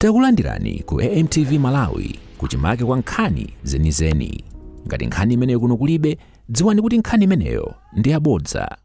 Takulandirani ku AMTV Malawi kuchimake kwa nkhani zenizeni. Ngati nkhani imeneyo kuno kulibe, dziwani kuti nkhani imeneyo ndi yabodza.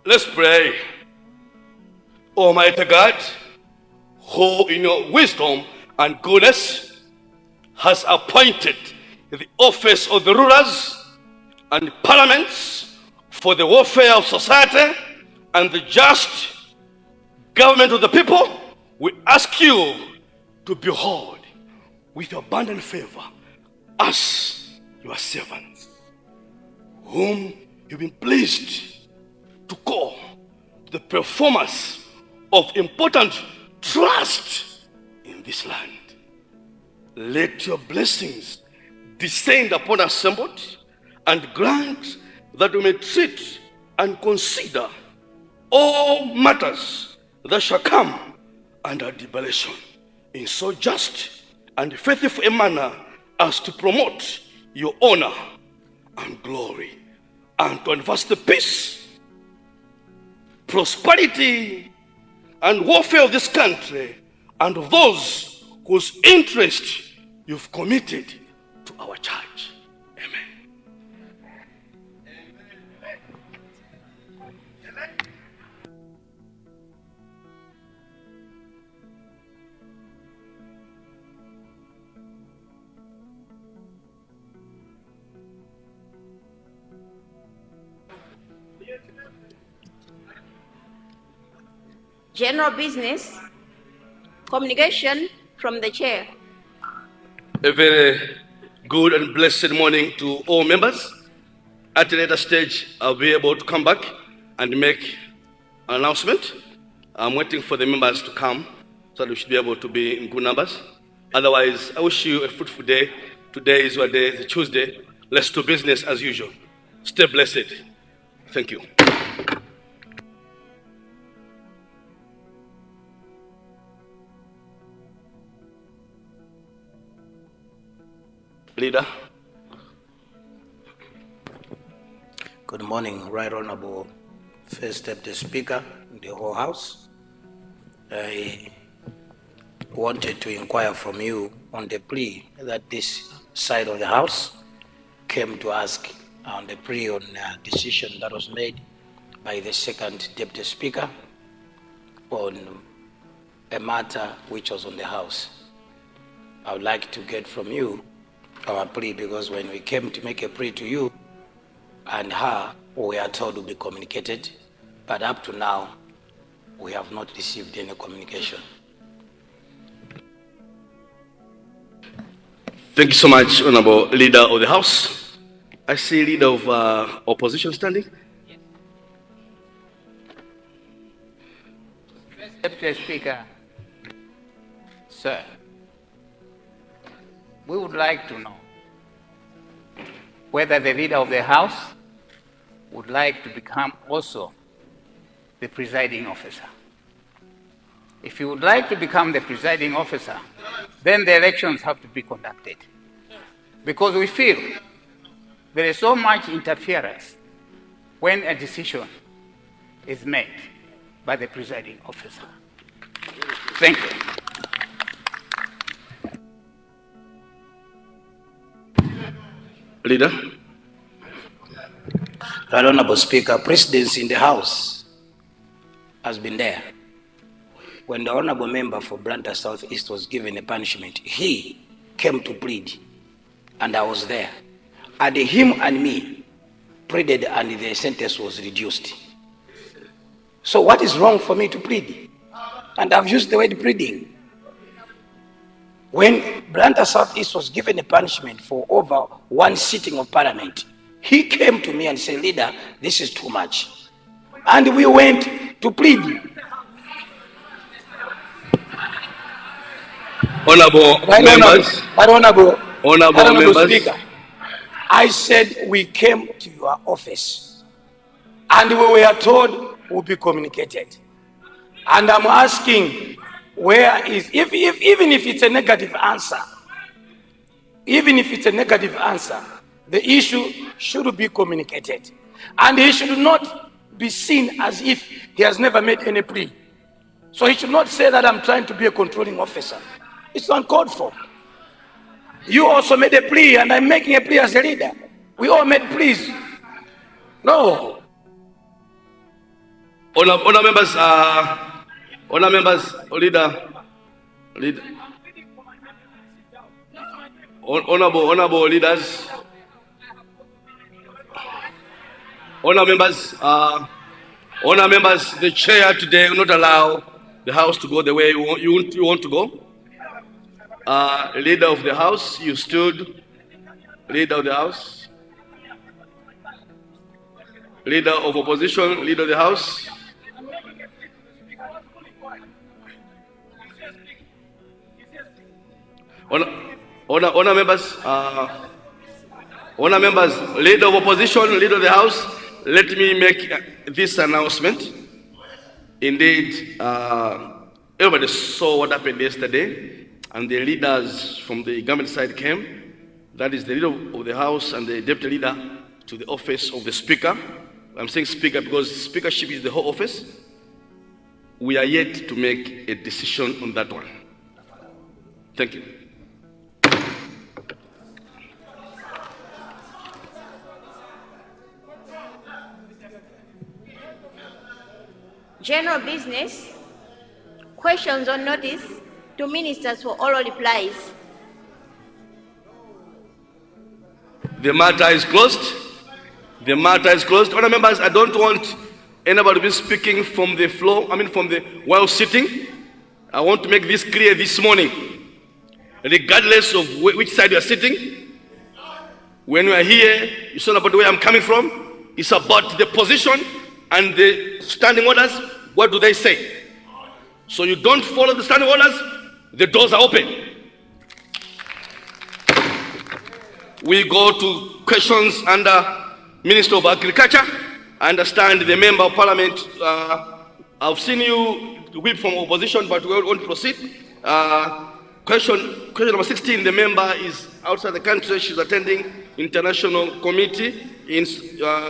Let's pray. Almighty God, who in your wisdom and goodness has appointed the office of the rulers and parliaments for the welfare of society and the just government of the people, we ask you to behold with your abundant favor us, your servants, whom you've been pleased to call the performance of important trust in this land. Let your blessings descend upon us assembled and grant that we may treat and consider all matters that shall come under deliberation in so just and faithful a manner as to promote your honor and glory and to advance the peace, prosperity, and welfare of this country and of those whose interest you've committed to our church. Amen. General business, communication from the chair. A very good and blessed morning to all members. At a later stage, I'll be able to come back and make an announcement. I'm waiting for the members to come so that we should be able to be in good numbers. Otherwise, I wish you a fruitful day. Today is your day, it's a Tuesday. Let's do business as usual. Stay blessed. Thank you. Leader. Good morning, Right Honorable First Deputy Speaker in the whole House. I wanted to inquire from you on the plea that this side of the House came to ask on the plea on a decision that was made by the second Deputy Speaker on a matter which was on the House. I would like to get from you our plea, because when we came to make a plea to you and her, we are told to be communicated, but up to now, we have not received any communication. Thank you so much, Honorable Leader of the House. I see Leader of Opposition standing. Deputy Speaker, sir, we would like to know whether the Leader of the House would like to become also the presiding officer. If you would like to become the presiding officer, then the elections have to be conducted. Because we feel there is so much interference when a decision is made by the presiding officer. Thank you. Leader. Right Honorable Speaker, precedence in the House has been there. When the Honorable Member for Blantyre South East was given a punishment, he came to plead, and I was there. And him and me pleaded, and the sentence was reduced. So what is wrong for me to plead? And I've used the word pleading. When Blantyre South East was given a punishment for over one sitting of Parliament, he came to me and said, "Leader, this is too much." And we went to plead. Honorable members. Honorable members. Speaker, I said we came to your office and we were told we'll be communicated. And I'm asking, where is, even if it's a negative answer, the issue should be communicated. And he should not be seen as if he has never made any plea. So he should not say that I'm trying to be a controlling officer. It's uncalled for. You also made a plea, and I'm making a plea as a leader. We all made pleas. No. Honor members, leader. Honorable leaders. Honor members, the chair today will not allow the House to go the way you want to go. Leader of the House, you stood. Leader of the House. Leader of opposition, leader of the House. Honor members, leader of opposition, leader of the House, let me make this announcement. Indeed, everybody saw what happened yesterday, and the leaders from the government side came. That is the leader of the House and the deputy leader to the office of the Speaker. I'm saying Speaker because speakership is the whole office. We are yet to make a decision on that one. Thank you. General business, questions on notice to ministers for oral replies. The matter is closed. The matter is closed. Honourable members, I don't want anybody to be speaking from the floor, while sitting. I want to make this clear this morning. Regardless of which side you are sitting, when we are here, it's not about where I'm coming from. It's about the position and the standing orders. What do they say? So you don't follow the standing orders, the doors are open. We go to questions under Minister of Agriculture. I understand the Member of Parliament, I've seen you whip from opposition, but we want to proceed. Question number 16, the member is outside the country. She's attending international committee.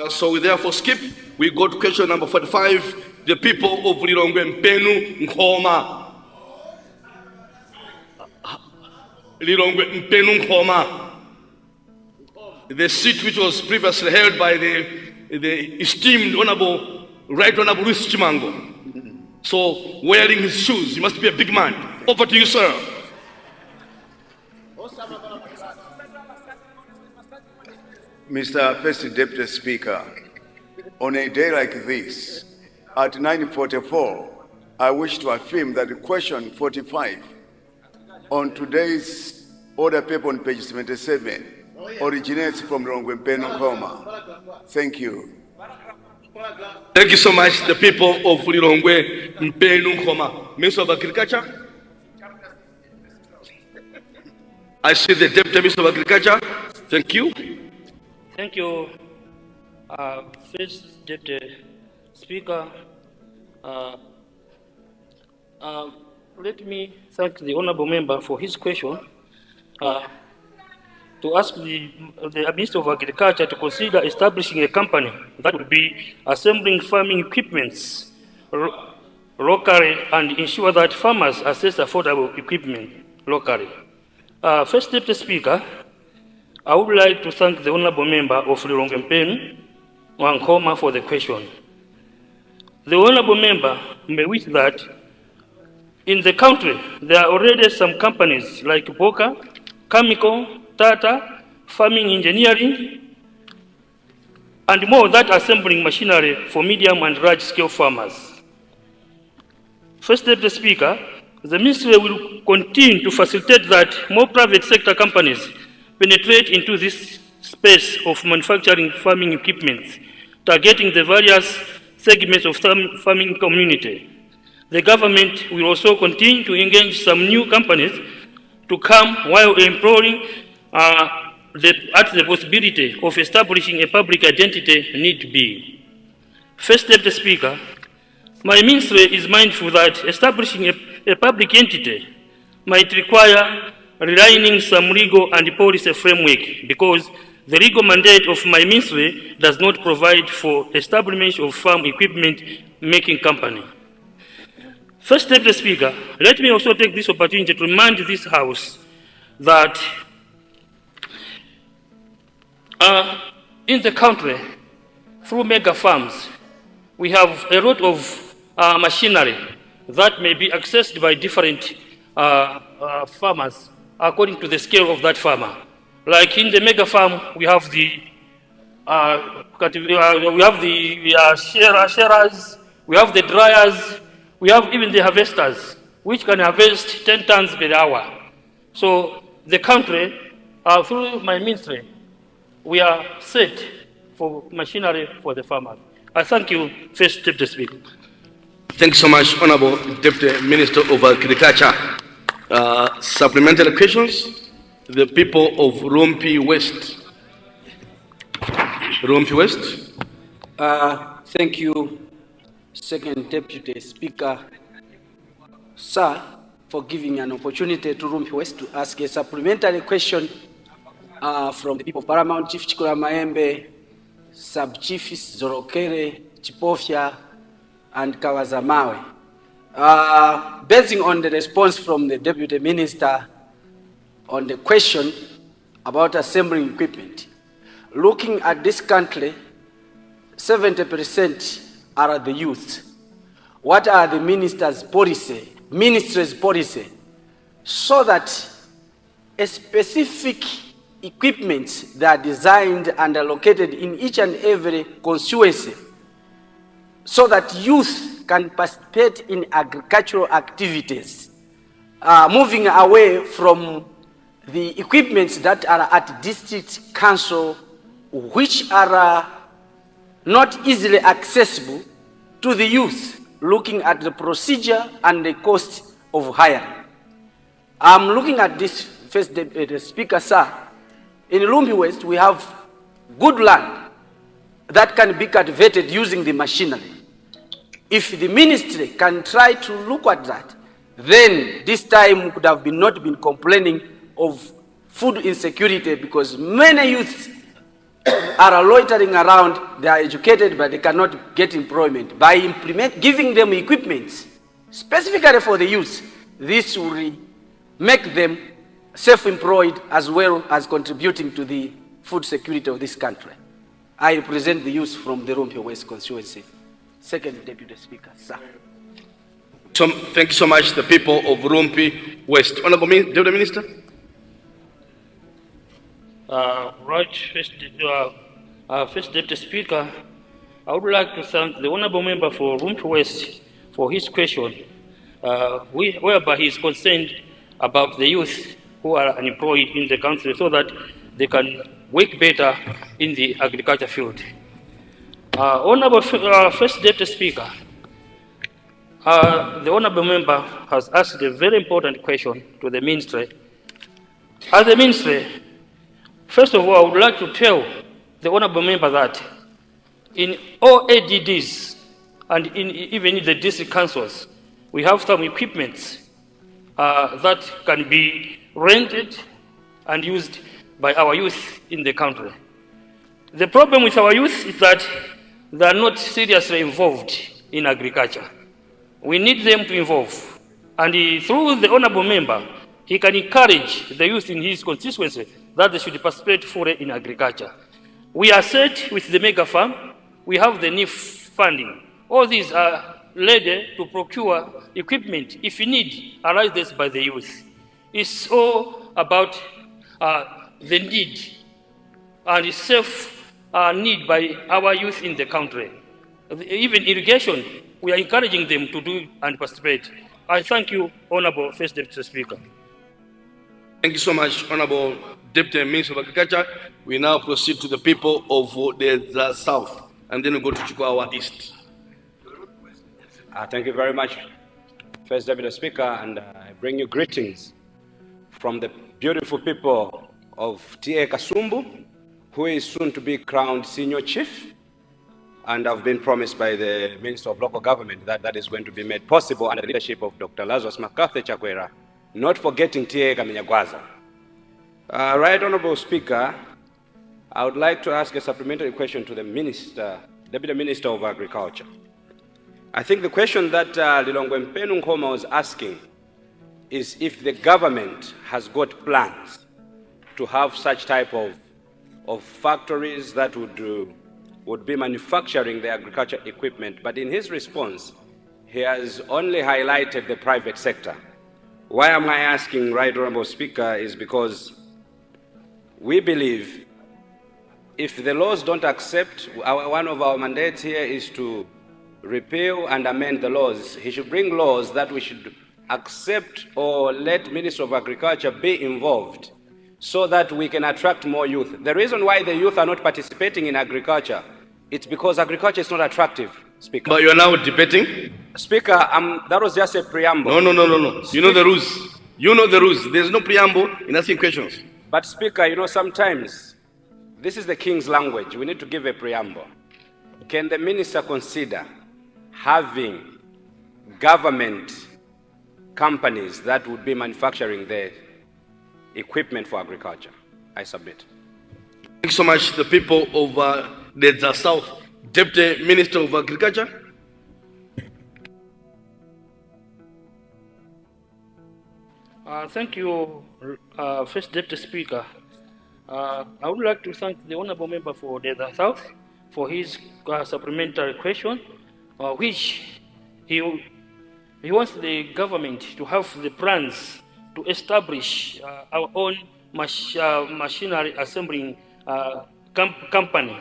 So we therefore skip. We go to question number 45, the people of Lilongwe Mpenu Nkoma. Lilongwe Mpenu Nkoma. The seat which was previously held by the esteemed Honorable Right Honorable Luis Chimango. So wearing his shoes, he must be a big man. Over to you, sir. Mr. First Deputy Speaker, on a day like this, at 9:44, I wish to affirm that the question 45 on today's order paper on page 77 originates from Lilongwe Mpenu Nkoma. Thank you. Thank you so much, the people of Lilongwe Mpenu Nkoma. Minister of Agriculture. I see the Deputy Minister of Agriculture. Thank you. Thank you, First Deputy Speaker. Let me thank the Honourable Member for his question. To ask the Minister of Agriculture to consider establishing a company that would be assembling farming equipments locally and ensure that farmers access affordable equipment locally. First Deputy Speaker, I would like to thank the Honorable Member of Lilongwe Wankoma for the question. The Honorable Member may wish that in the country there are already some companies like Boka, Chemical, Tata, Farming Engineering, and more that are assembling machinery for medium and large-scale farmers. First Deputy Speaker, the Ministry will continue to facilitate that more private sector companies penetrate into this space of manufacturing farming equipment, targeting the various segments of the farming community. The government will also continue to engage some new companies to come while employing the possibility of establishing a public identity need be. First Deputy Speaker, my ministry is mindful that establishing a public entity might require realigning some legal and policy framework because the legal mandate of my ministry does not provide for establishment of farm equipment making company. First Deputy Speaker, let me also take this opportunity to remind this House that in the country, through mega farms, we have a lot of machinery that may be accessed by different farmers according to the scale of that farmer. Like in the mega farm, we have the shearers, we have the dryers, we have even the harvesters, which can harvest 10 tons per hour. So the country, through my ministry, we are set for machinery for the farmers. I thank you, First Deputy Speaker. Thank you so much, Honorable Deputy Minister of Agriculture. Supplementary questions? The people of Rumpi West. Rumpi West. Thank you, Second Deputy Speaker, sir, for giving an opportunity to Rumpi West to ask a supplementary question from the people of Paramount, Chief Chikura Maembe, Sub-Chiefs Zorokere, Chipofya, and Kawazamawe. Basing on the response from the Deputy Minister on the question about assembling equipment, looking at this country, 70% are the youth. What are the ministry's policy, so that a specific equipment that are designed and allocated in each and every constituency so that youth can participate in agricultural activities, moving away from the equipments that are at district council, which are not easily accessible to the youth, looking at the procedure and the cost of hiring. I'm looking at this, First Deputy Speaker, sir. In Rumpi West, we have good land that can be cultivated using the machinery. If the ministry can try to look at that, then this time we could have not been complaining of food insecurity, because many youths are loitering around, they are educated, but they cannot get employment. By giving them equipment specifically for the youth, this will make them self-employed as well as contributing to the food security of this country. I represent the youth from the Rumpi West constituency. Second Deputy Speaker, sir. Thank you so much, the people of Rumpi West. Honorable Deputy Minister. First Deputy Speaker, I would like to thank the Honorable Member for Rumpi West for his question, whereby he is concerned about the youth who are unemployed in the country so that they can work better in the agriculture field. Honorable First Deputy Speaker, the Honorable Member has asked a very important question to the Ministry. As the Ministry, first of all, I would like to tell the Honorable Member that in all ADDs and even in the district councils, we have some equipment that can be rented and used by our youth in the country. The problem with our youth is that they are not seriously involved in agriculture. We need them to involve. And through the honorable member, he can encourage the youth in his constituency that they should participate fully in agriculture. We are set with the mega farm. We have the NIF funding. All these are ready to procure equipment if need arises by the youth. It's all about the need and self-need by our youth in the country. Even irrigation, we are encouraging them to do and participate. I thank you, Honorable First Deputy Speaker. Thank you so much, Honorable Deputy Minister of Agriculture. We now proceed to the people of the South, and then we go to Chikwawa East. Thank you very much, First Deputy Speaker, and I bring you greetings from the beautiful people of T.A. Kasumbu, who is soon to be crowned Senior Chief, and I've been promised by the Minister of Local Government that that is going to be made possible under the leadership of Dr. Lazarus McCarthy Chakwera, not forgetting T.A. Kaminyagwaza. Right Honorable Speaker, I would like to ask a supplementary question to the Minister, Deputy Minister of Agriculture. I think the question that Lilongwe Mpenu Nkoma was asking is if the government has got plans to have such type of factories that would be manufacturing the agriculture equipment. But in his response, he has only highlighted the private sector. Why am I asking, Right Honorable Speaker, is because we believe if the laws don't accept, one of our mandates here is to repeal and amend the laws. He should bring laws that we should accept or let Minister of Agriculture be involved so that we can attract more youth. The reason why the youth are not participating in agriculture, it's because agriculture is not attractive, Speaker. But you're now debating? Speaker, that was just a preamble. No. You know the rules. You know the rules. There's no preamble in asking questions. But Speaker, you know, sometimes this is the King's language. We need to give a preamble. Can the minister consider having government companies that would be manufacturing the equipment for agriculture? I submit. Thank you so much, the people of the South. Deputy Minister of Agriculture. Thank you, First Deputy Speaker. I would like to thank the Honourable Member for the South for his supplementary question, which he wants the government to have the plans to establish our own machinery assembling company.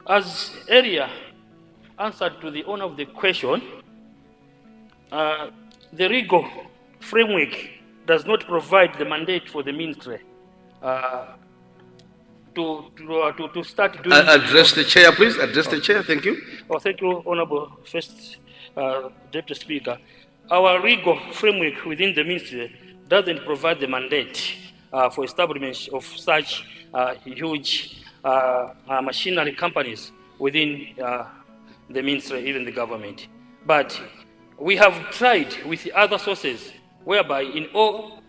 As earlier answered to the owner of the question, the legal framework does not provide the mandate for the ministry to start doing. Address the chair, please. Address the chair. Thank you. Oh, thank you, Honourable First Deputy Speaker. Our legal framework within the ministry doesn't provide the mandate for establishment of such huge machinery companies within the ministry, even the government. But we have tried with other sources, whereby in all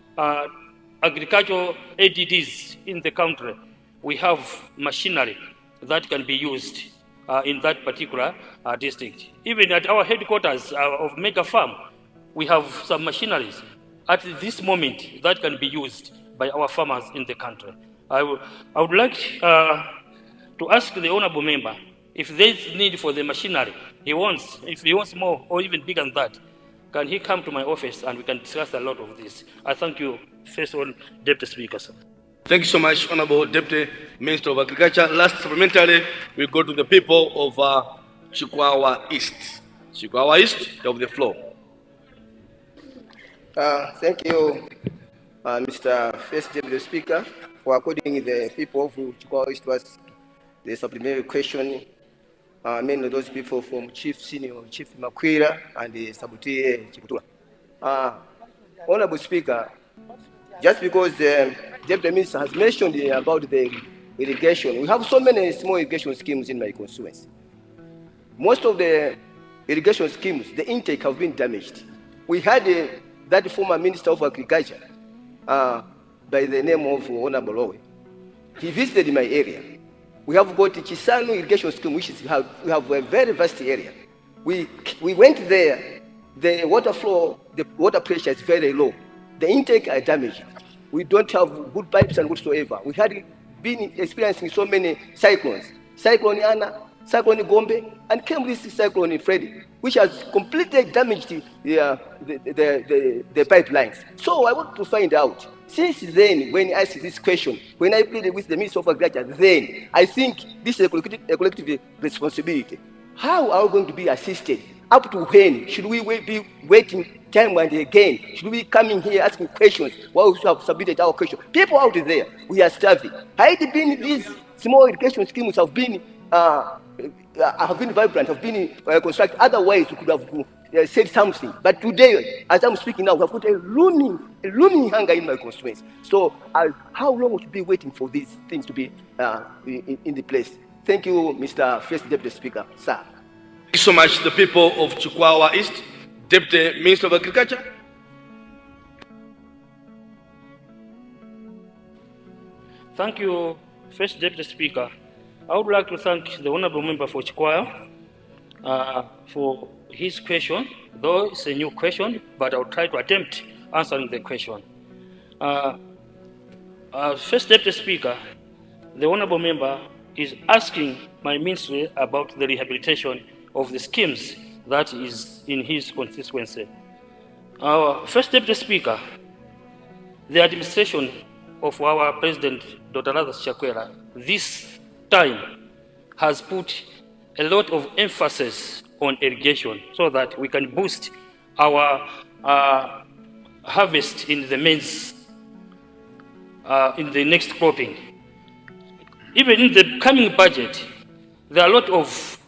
agricultural ADDs in the country, we have machinery that can be used in that particular district. Even at our headquarters of Mega Farm, we have some machineries at this moment that can be used by our farmers in the country. I would like to ask the honourable member if there's need for the machinery if he wants more or even bigger than that, can he come to my office and we can discuss a lot of this. I thank you, First Deputy Speaker, sir. Thank you so much, Honourable Deputy Minister of Agriculture. Last supplementary, we go to the people of Chikwawa East. Chikwawa East, you have the floor. Thank you, Mr. First Deputy Speaker, for according the people of Chikwawa East was the supplementary question, mainly those people from Chief Senior, Chief Makwira, and the Sabutie Chikutura. Honorable Speaker, just because the Deputy Minister has mentioned about the irrigation, we have so many small irrigation schemes in my constituency. Most of the irrigation schemes, the intake have been damaged. We had that former Minister of Agriculture by the name of Honorable MALAWI. He visited my area. We have got the Chisano irrigation scheme, which is we have a very vast area. We went there the water flow, the water pressure is very low. The intake are damaged. We don't have good pipes and whatsoever. We had been experiencing so many cyclones. Cyclone Anna, Cyclone Gombe, and came this cyclone Freddy, which has completely damaged the pipelines. So I want to find out, since then, when I asked this question, when I pleaded with the Minister of Agriculture, then I think this is a collective responsibility. How are we going to be assisted? Up to when? Should we be waiting time and again? Should we come in here asking questions while we have submitted our question? People out there, we are starving. Had been these small irrigation schemes have been vibrant, have been constructed. Otherwise, we could have said something. But today, as I'm speaking now, we have got a looming hunger in my constituency. So, how long would we be waiting for these things to be in the place? Thank you, Mr. First Deputy Speaker, sir. Thank you so much, the people of Chikwawa East. Deputy Minister of Agriculture. Thank you, First Deputy Speaker. I would like to thank the Honourable Member for Chikwawa for his question, though it's a new question, but I'll try to attempt answering the question. First Deputy Speaker, the Honourable Member is asking my ministry about the rehabilitation of the schemes that is in his constituency. First Deputy Speaker, the administration of our President, Dr. Lazarus Chakwera, this time has put a lot of emphasis on irrigation so that we can boost our harvest in the maize in the next cropping. Even in the coming budget, there are a lot of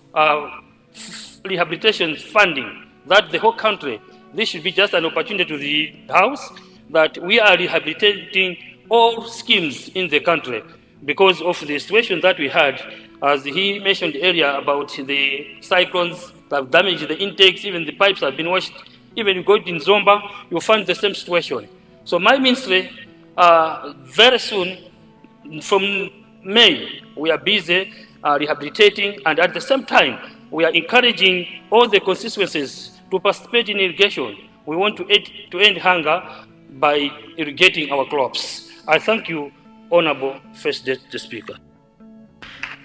rehabilitation funding that the whole country, this should be just an opportunity to the House that we are rehabilitating all schemes in the country because of the situation that we had, as he mentioned earlier about the cyclones that have damaged the intakes, even the pipes have been washed. Even you go in Zomba, you'll find the same situation. So my ministry, very soon, from May, we are busy rehabilitating, and at the same time, we are encouraging all the constituencies to participate in irrigation. We want to end hunger by irrigating our crops. I thank you, Honourable First Deputy Speaker.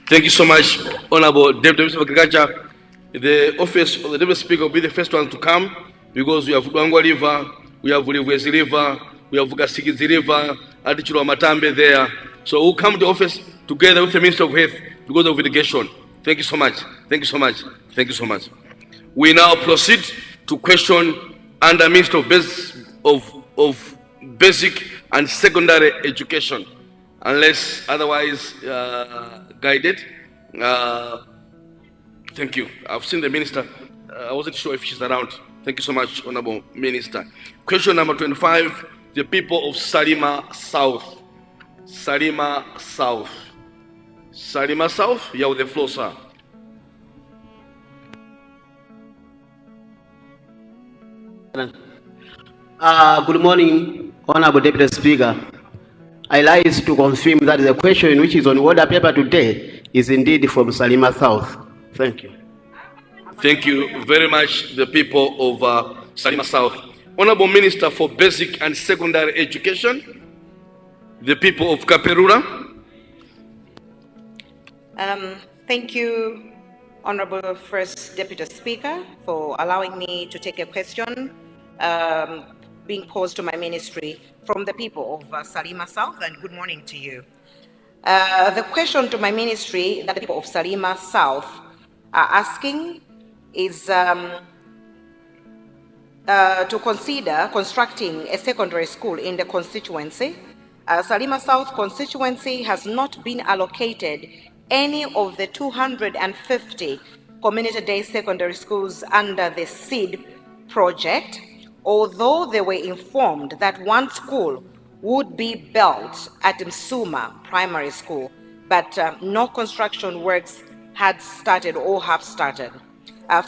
Thank you so much, Honourable Deputy Minister of Agriculture. The office of the Deputy Speaker will be the first one to come because we have Dwangwa River, we have Ulivwezi River, we have Gasikidzi River, Adichiro Matambe there. So we'll come to the office together with the Minister of Health because of irrigation. Thank you so much. Thank you so much. Thank you so much. We now proceed to question under Minister of Basic and Secondary Education, unless otherwise guided. Thank you. I've seen the Minister. I wasn't sure if she's around. Thank you so much, Honourable Minister. Question number 25, the people of Salima South. Salima South. Salima South, you have the floor, sir. Good morning, Honourable Deputy Speaker. I like to confirm that the question which is on order paper today is indeed from Salima South. Thank you. Thank you very much, the people of Salima South. Honourable Minister for Basic and Secondary Education, the people of Kaperura. Thank you, Honourable First Deputy Speaker, for allowing me to take a question being posed to my ministry from the people of Salima South, and good morning to you. The question to my ministry that the people of Salima South are asking is to consider constructing a secondary school in the constituency. Salima South constituency has not been allocated any of the 250 community day secondary schools under the SEED project, although they were informed that one school would be built at Msuma Primary School, but no construction works had started or have started.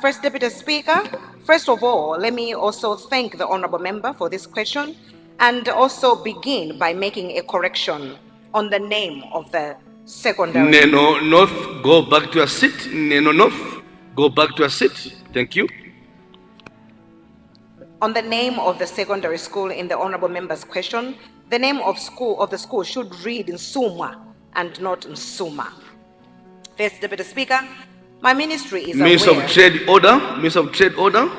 First Deputy Speaker, first of all, let me also thank the Honourable Member for this question and also begin by making a correction on the name of the secondary. Neno North, go back to your seat. Neno North, go back to your seat. Thank you. On the name of the secondary school in the honorable member's question, the name of the school should read Nsumwa and not Nsuma. First Deputy Speaker, my ministry is Minister aware. of Trade Order. Minister of Trade Order.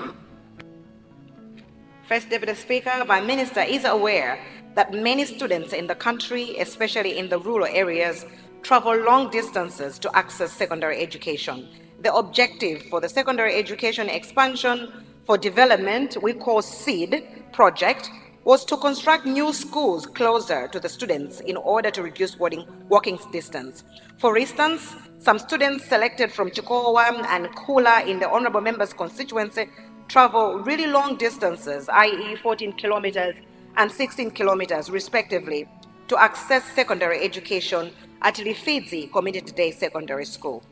First Deputy Speaker, my minister is aware that many students in the country, especially in the rural areas, travel long distances to access secondary education. The objective for the secondary education expansion for development, we call SEED project, was to construct new schools closer to the students in order to reduce walking distance. For instance, some students selected from Chikowa and Kula in the honorable member's constituency travel really long distances, i.e. 14 kilometers and 16 kilometers respectively, to access secondary education at Lifidzi Community Day Secondary School.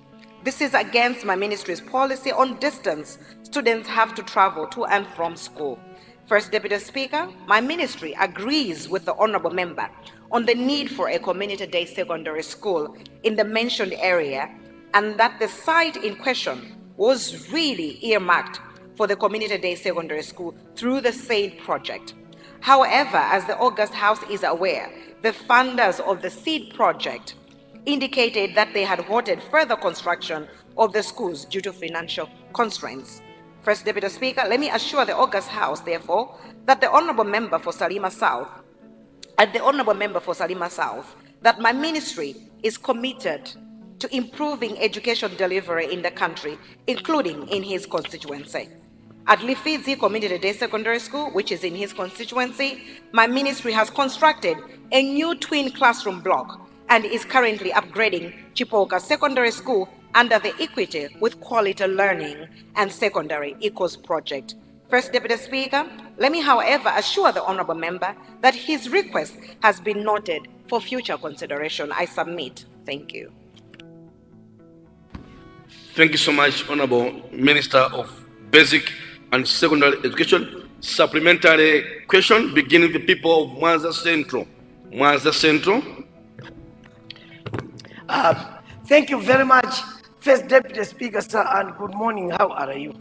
This is against my ministry's policy on distance students have to travel to and from school. First Deputy Speaker, my ministry agrees with the honorable member on the need for a community day secondary school in the mentioned area, and that the site in question was really earmarked for the community day secondary school through the SEED project. However, as the August House is aware, the funders of the SEED project indicated that they had halted further construction of the schools due to financial constraints. First Deputy Speaker, let me assure the August House, therefore, that the Honourable Member for Salima South, that my ministry is committed to improving education delivery in the country, including in his constituency. At Lifidzi Community Day Secondary School, which is in his constituency, my ministry has constructed a new twin classroom block and is currently upgrading Chipoka Secondary School under the Equity with Quality Learning and Secondary Equals project. First Deputy Speaker, let me, however, assure the honourable member that his request has been noted for future consideration. I submit. Thank you. Thank you so much, Honourable Minister of Basic and Secondary Education. Supplementary question beginning with the people of Mwanza Central. Mwanza Central. Thank you very much, First Deputy Speaker, sir, and good morning. How are you?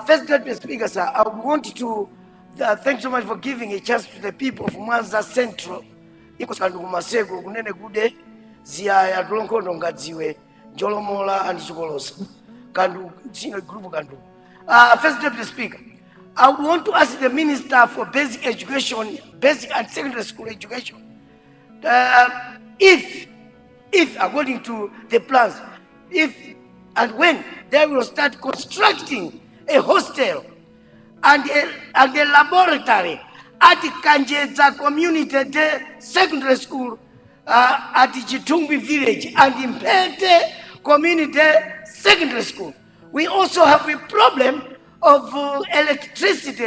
First Deputy Speaker, sir, I want to thank so much for giving a chance to the people of Mwanza Central. Iko sanduku masego kunene gude ziyaya tulonkondo ngadziwe njolomola and chikolosa kandu chino group kandu. First Deputy Speaker, I want to ask the Minister for Basic Education, Basic and Secondary School Education, if according to the plans, if and when they will start constructing a hostel and a laboratory at Kanjeza Community Day Secondary School at Chitumbi Village and in Pente Community Secondary School. We also have a problem of electricity,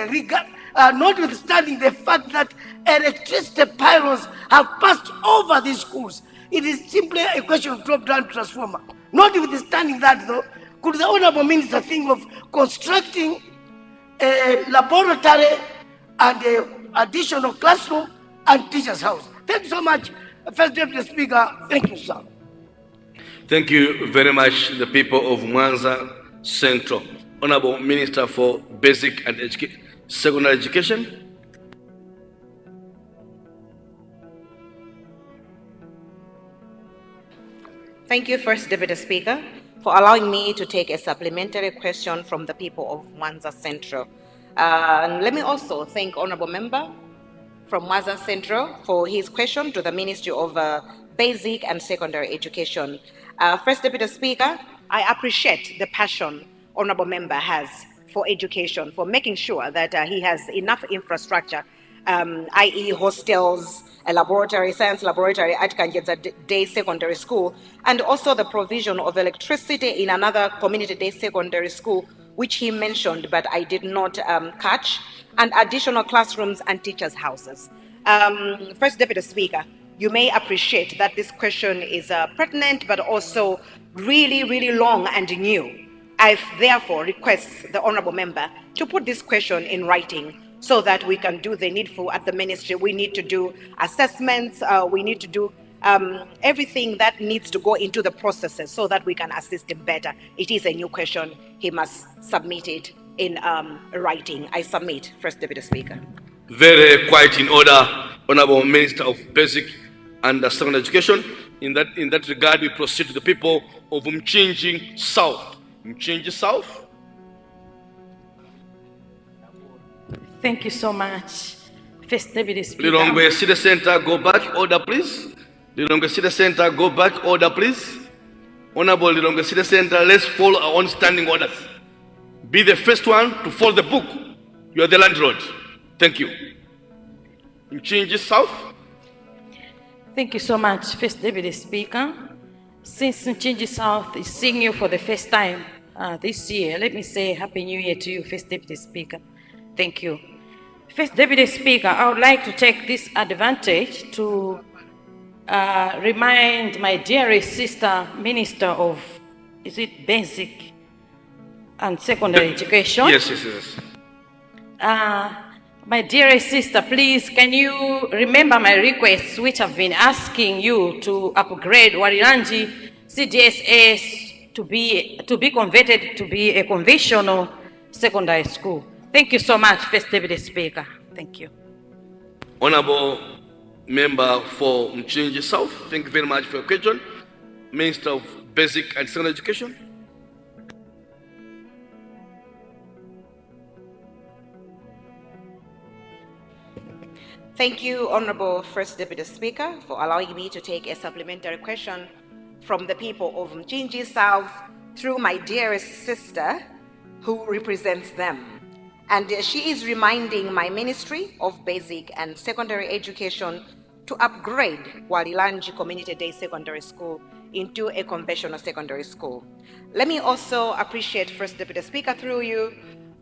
notwithstanding the fact that electricity pylons have passed over these schools. It is simply a question of drop-down transformer. Notwithstanding that, though, could the Honourable Minister think of constructing a laboratory and an additional classroom and teacher's house? Thank you so much, First Deputy Speaker. Thank you, sir. Thank you very much, the people of Mwanza Central. Honourable Minister for Basic and Secondary Education. Thank you, First Deputy Speaker, for allowing me to take a supplementary question from the people of Mwanza Central. And let me also thank Honourable Member from Mwanza Central for his question to the Ministry of Basic and Secondary Education. First Deputy Speaker, I appreciate the passion Honourable Member has for education, for making sure that he has enough infrastructure, i.e. hostels, a laboratory, science laboratory at Kanjeza Day Secondary School, and also the provision of electricity in another community day secondary school, which he mentioned, but I did not catch, and additional classrooms and teachers' houses. First Deputy Speaker, you may appreciate that this question is pertinent, but also really, really long and new. I therefore request the Honourable Member to put this question in writing so that we can do the needful at the ministry. We need to do assessments, we need to do everything that needs to go into the processes so that we can assist him better. It is a new question, he must submit it in writing. I submit, First Deputy Speaker. Very quite in order, Honorable Minister of Basic and Secondary Education. In that regard, we proceed to the people of Mchinji South. Mchinji South. Thank you so much, First Deputy Speaker. Lilongwe City Center, go back, order please. Lilongwe City Center, go back, order please. Honorable Lilongwe City Center, let's follow our own standing orders. Be the first one to follow the book. You are the landlord. Thank you. Mchinji South. Thank you so much, First Deputy Speaker. Since Mchinji South is seeing you for the first time this year, let me say Happy New Year to you, First Deputy Speaker. Thank you. First Deputy Speaker, I would like to take this advantage to remind my dearest sister, Minister of, is it Basic and Secondary Education? Yes, yes, yes. My dearest sister, please, can you remember my requests which I've been asking you to upgrade Walilanji CDSS to be converted to be a conventional secondary school? Thank you so much, First Deputy Speaker. Thank you. Honorable Member for Mchinji South, thank you very much for your question. Minister of Basic and Secondary Education. Thank you, Honorable First Deputy Speaker, for allowing me to take a supplementary question from the people of Mchinji South through my dearest sister, who represents them. And she is reminding my Ministry of Basic and Secondary Education to upgrade Walilanji Community Day Secondary School into a conventional secondary school. Let me also appreciate, First Deputy Speaker, through you,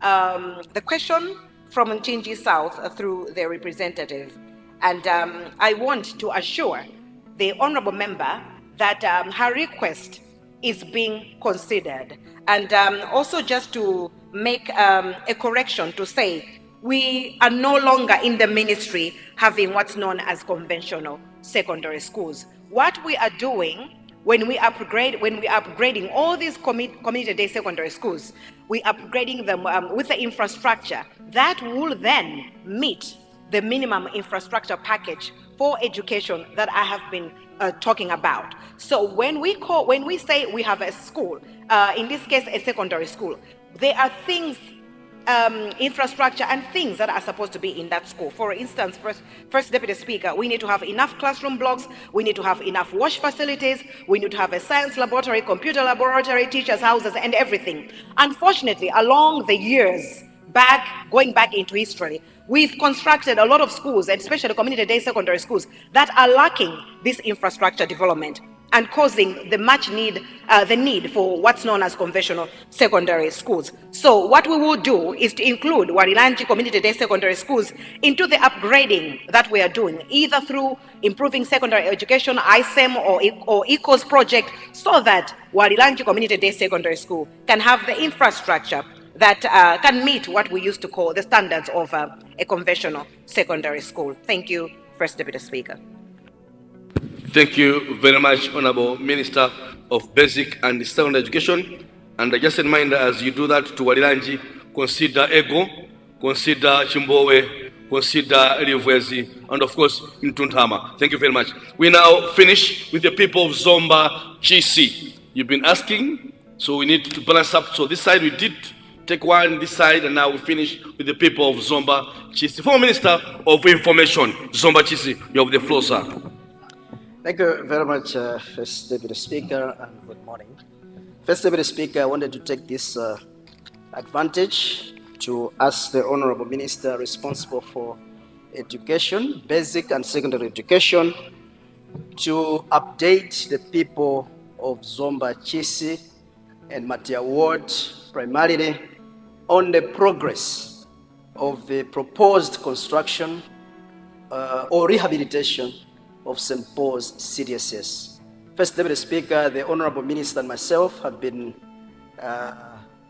the question from Mchinji South through their representative. And I want to assure the honorable member that her request is being considered. And also just to make a correction to say, we are no longer in the ministry having what's known as conventional secondary schools. What we are doing when we are upgrading all these community day secondary schools, we are upgrading them with the infrastructure that will then meet the minimum infrastructure package for education that I have been talking about. So when we say we have a school, in this case a secondary school, there are things, infrastructure and things that are supposed to be in that school. For instance, First Deputy Speaker, we need to have enough classroom blocks, we need to have enough wash facilities, we need to have a science laboratory, computer laboratory, teachers' houses, and everything. Unfortunately, along the years, going back into history, we've constructed a lot of schools, and especially community day secondary schools, that are lacking this infrastructure development and causing the need for what's known as conventional secondary schools. So what we will do is to include Walilanji Community Day Secondary Schools into the upgrading that we are doing, either through improving secondary education, ISEM or ECOS project, so that Walilanji Community Day Secondary School can have the infrastructure that can meet what we used to call the standards of a conventional secondary school. Thank you, First Deputy Speaker. Thank you very much, Honorable Minister of Basic and Secondary Education. And just a reminder, as you do that to Walilanji, consider Ego, consider Chimbowe, consider Rivwezi, and of course, Mtuntama. Thank you very much. We now finish with the people of Zomba Chisi. You've been asking, so we need to balance up. So this side we did take one this side, and now we finish with the people of Zomba Chisi. Former Minister of Information, Zomba Chisi, you have the floor, sir. Thank you very much, First Deputy Speaker, and good morning. First Deputy Speaker, I wanted to take this advantage to ask the Honorable Minister responsible for education, basic and secondary education, to update the people of Zomba Chisi and Matia Ward primarily on the progress of the proposed construction or rehabilitation of St. Paul's CDSS. First Deputy Speaker, the Honorable Minister and myself have been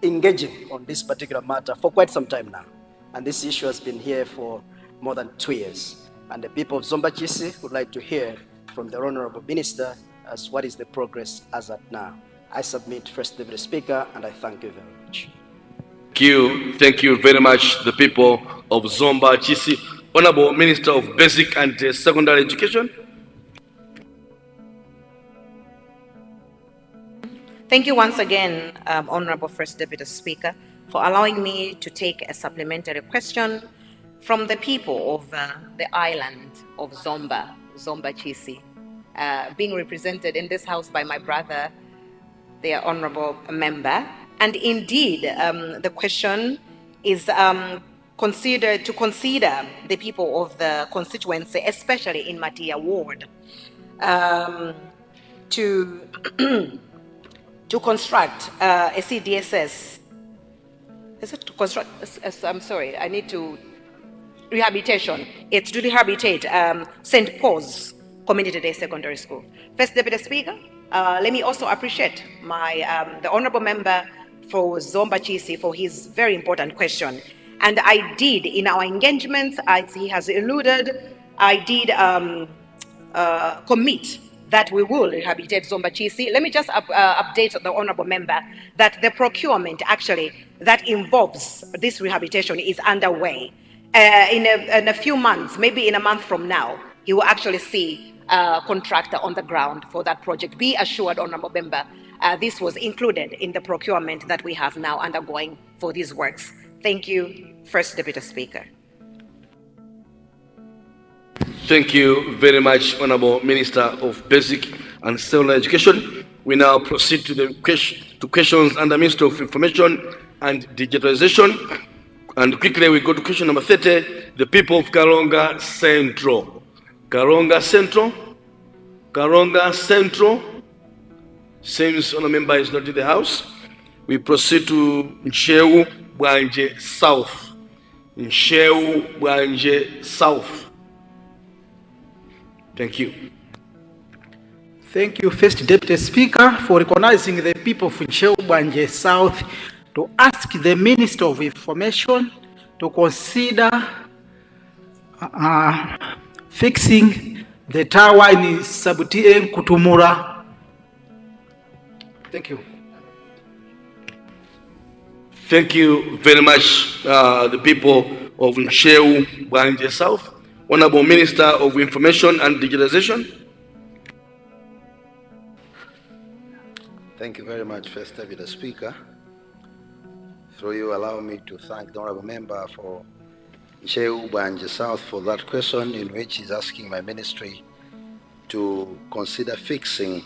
engaging on this particular matter for quite some time now. And this issue has been here for more than 2 years. And the people of Zomba Chisi would like to hear from the Honorable Minister as what is the progress as at now. I submit, First Deputy Speaker, and I thank you very much. Thank you very much, the people of Zomba Chisi. Honorable Minister of Basic and Secondary Education. Thank you once again, Honorable First Deputy Speaker, for allowing me to take a supplementary question from the people of the island of Zomba Chisi, being represented in this house by my brother, the honorable member. And indeed, the question is consider the people of the constituency, especially in Matia Ward, to construct a CDSS. Is it to construct? I'm sorry, I need to rehabilitation. It's to rehabilitate St. Paul's Community Day Secondary School. First Deputy Speaker, let me also appreciate the honorable member for Zomba Chisi for his very important question. And I did, in our engagements, as he has alluded, I did commit that we will rehabilitate Zomba Chisi. Let me just update the honorable member that the procurement actually that involves this rehabilitation is underway. In a few months, maybe in a month from now, you will actually see a contractor on the ground for that project. Be assured, honorable member, this was included in the procurement that we have now undergoing for these works. Thank you, First Deputy Speaker. Thank you very much, Honorable Minister of Basic and Secondary Education. We now proceed to the questions under Minister of Information and Digitalization. And quickly we go to question number 30, the people of Karonga Central. Karonga Central. Karonga Central. Seems honorable member is not in the house. We proceed to Ncheu Bwanje South. Ncheu Bwanje South. Thank you. Thank you, First Deputy Speaker, for recognizing the people of Ncheu Bwanje South to ask the Minister of Information to consider fixing the tower in Sabutie Kutumura. Thank you. Thank you very much, the people of Ncheu Bwanje South. Honorable Minister of Information and Digitalization. Thank you very much, First Deputy Speaker. Through you, allow me to thank the honorable member for Ncheu Bwanje South for that question, in which he's asking my ministry to consider fixing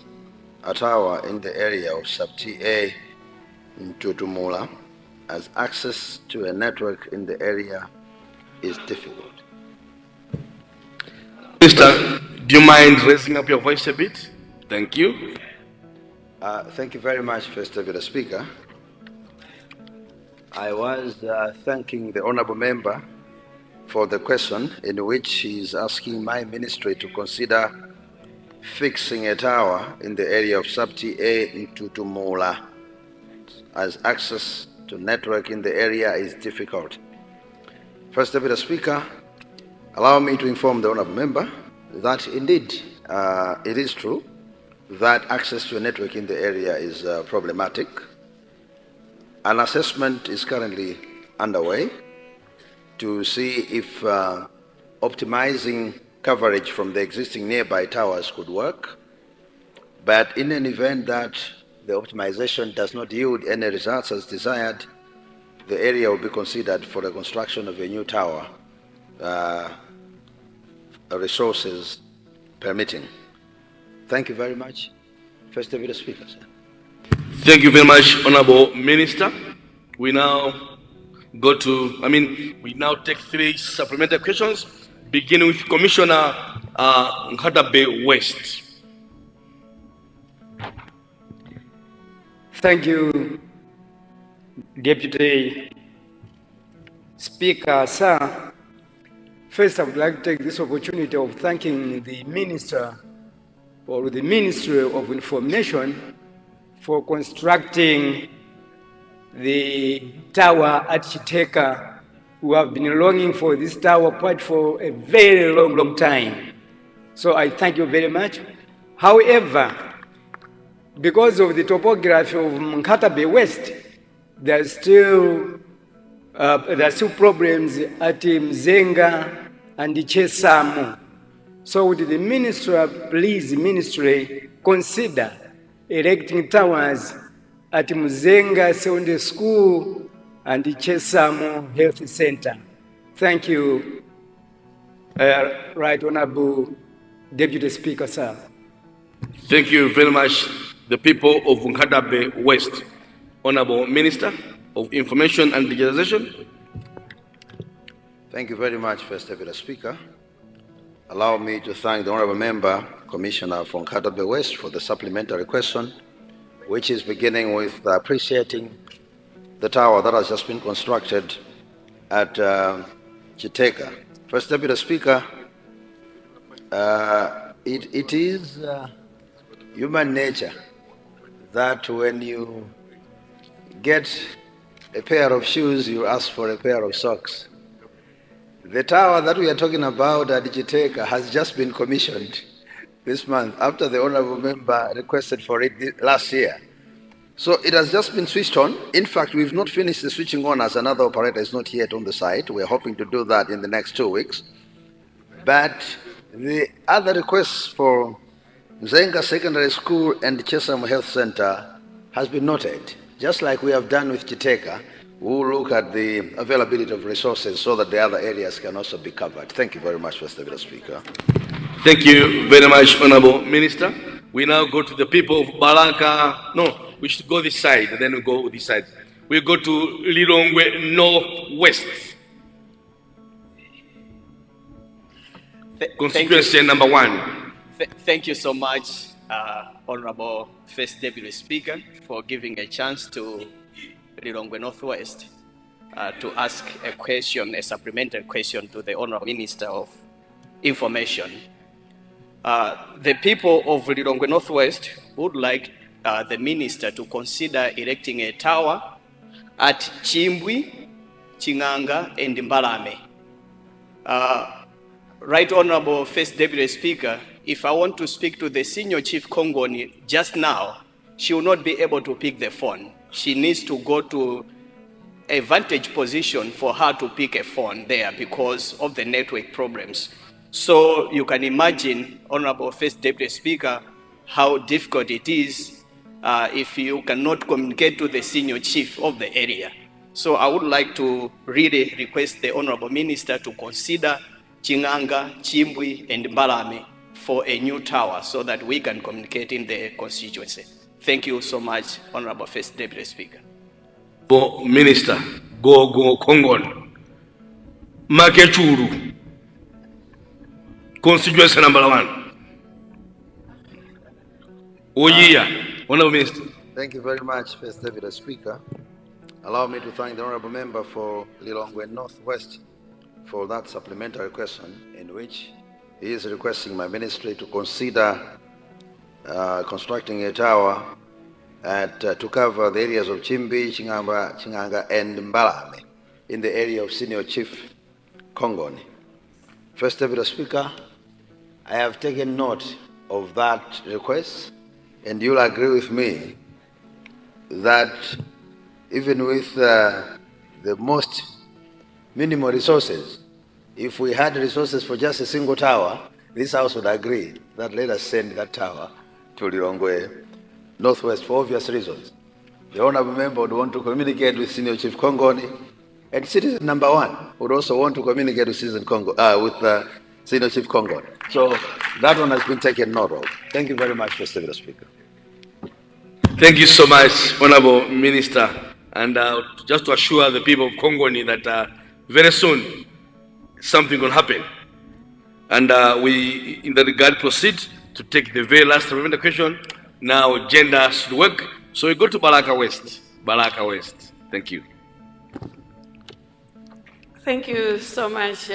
a tower in the area of Sub-TA in Tutumula, as access to a network in the area is difficult. Minister, do you mind raising up your voice a bit? Thank you. Thank you very much, First Deputy Speaker. I was thanking the honorable member for the question, in which he is asking my ministry to consider fixing a tower in the area of Sub-TA in Tutumula, as access to network in the area is difficult. First Deputy Speaker, allow me to inform the honorable member that indeed it is true that access to a network in the area is problematic. An assessment is currently underway to see if optimizing coverage from the existing nearby towers could work. But in an event that the optimization does not yield any results as desired, the area will be considered for the construction of a new tower, resources permitting. Thank you very much, First Deputy Speaker, sir. Thank you very much, Honorable Minister. We now we now take 3 supplementary questions, beginning with Commissioner Nkatabe West. Thank you, Deputy Speaker, sir. First, I would like to take this opportunity of thanking the Minister or the Ministry of Information for constructing the tower at Chiteka. We have been longing for this tower quite for a very long time. So I thank you very much. However, because of the topography of Nkatabe West, there's still there are still problems at Mzenga and Chesamu. So would the minister, please, ministry, consider erecting towers at Mzenga Secondary School and Chesamu Health Center? Thank you, Right Honorable Deputy Speaker, sir. Thank you very much, the people of Nkatabe West. Honorable Minister of Information and Digitalization. Thank you very much, First Deputy Speaker. Allow me to thank the Honorable Member, Commissioner from Nkatabe West, for the supplementary question, which is beginning with appreciating the tower that has just been constructed at Chiteka. First Deputy Speaker, it is human nature that when you get a pair of shoes, you ask for a pair of socks. The tower that we are talking about at Chiteka has just been commissioned this month after the Honorable Member requested for it last year. So it has just been switched on. In fact, we've not finished the switching on as another operator is not yet on the site. We're hoping to do that in the next 2 weeks. But the other requests for Mzenga Secondary School and Chesamu Health Center has been noted. Just like we have done with Chiteka, we'll look at the availability of resources so that the other areas can also be covered. Thank you very much, Mr. Speaker. Thank you very much, Honorable Minister. We now go to the people of Balaka. No, we should go this side, and then we go this side. We go to Lilongwe Northwest. Constituency number 1. Thank you so much, Honorable First Deputy Speaker, for giving a chance to Lilongwe Northwest to ask a question, a supplementary question to the Honorable Minister of Information. The people of Lilongwe Northwest would like the Minister to consider erecting a tower at Chimbwi, Chinganga, and Mbalame. Right Honorable First Deputy Speaker, if I want to speak to the Senior Chief Kongoni just now, she will not be able to pick the phone. She needs to go to a vantage position for her to pick a phone there because of the network problems. So you can imagine, Honorable First Deputy Speaker, how difficult it is if you cannot communicate to the Senior Chief of the area. So I would like to really request the Honorable Minister to consider Chinganga, Chimbwi, and Mbalame for a new tower so that we can communicate in the constituency. Thank you so much, Honorable First Deputy Speaker. Minister, go Kongon. Makechuru. Constituency number 1. Oyiya, Honorable Minister. Thank you very much, First Deputy Speaker. Allow me to thank the Honorable Member for Lilongwe Northwest for that supplementary question in which he is requesting my ministry to consider constructing a tower to cover the areas of Chimbi, Chinganga, and Mbalame in the area of Senior Chief Kongoni. First Deputy Speaker, I have taken note of that request, and you'll agree with me that even with the most minimal resources, if we had resources for just a single tower, this House would agree that let us send that tower to Lilongwe Northwest for obvious reasons. The Honorable Member would want to communicate with Senior Chief Kongoni, and citizen number 1 would also want to communicate with Senior Chief Kongoni. So that one has been taken note of. Thank you very much, Mr. Speaker. Thank you so much, Honorable Minister. And just to assure the people of Kongoni that very soon something will happen. And we, in that regard, proceed to take the very last supplementary question. Now, gender should work. So we go to Balaka West. Balaka West. Thank you. Thank you so much,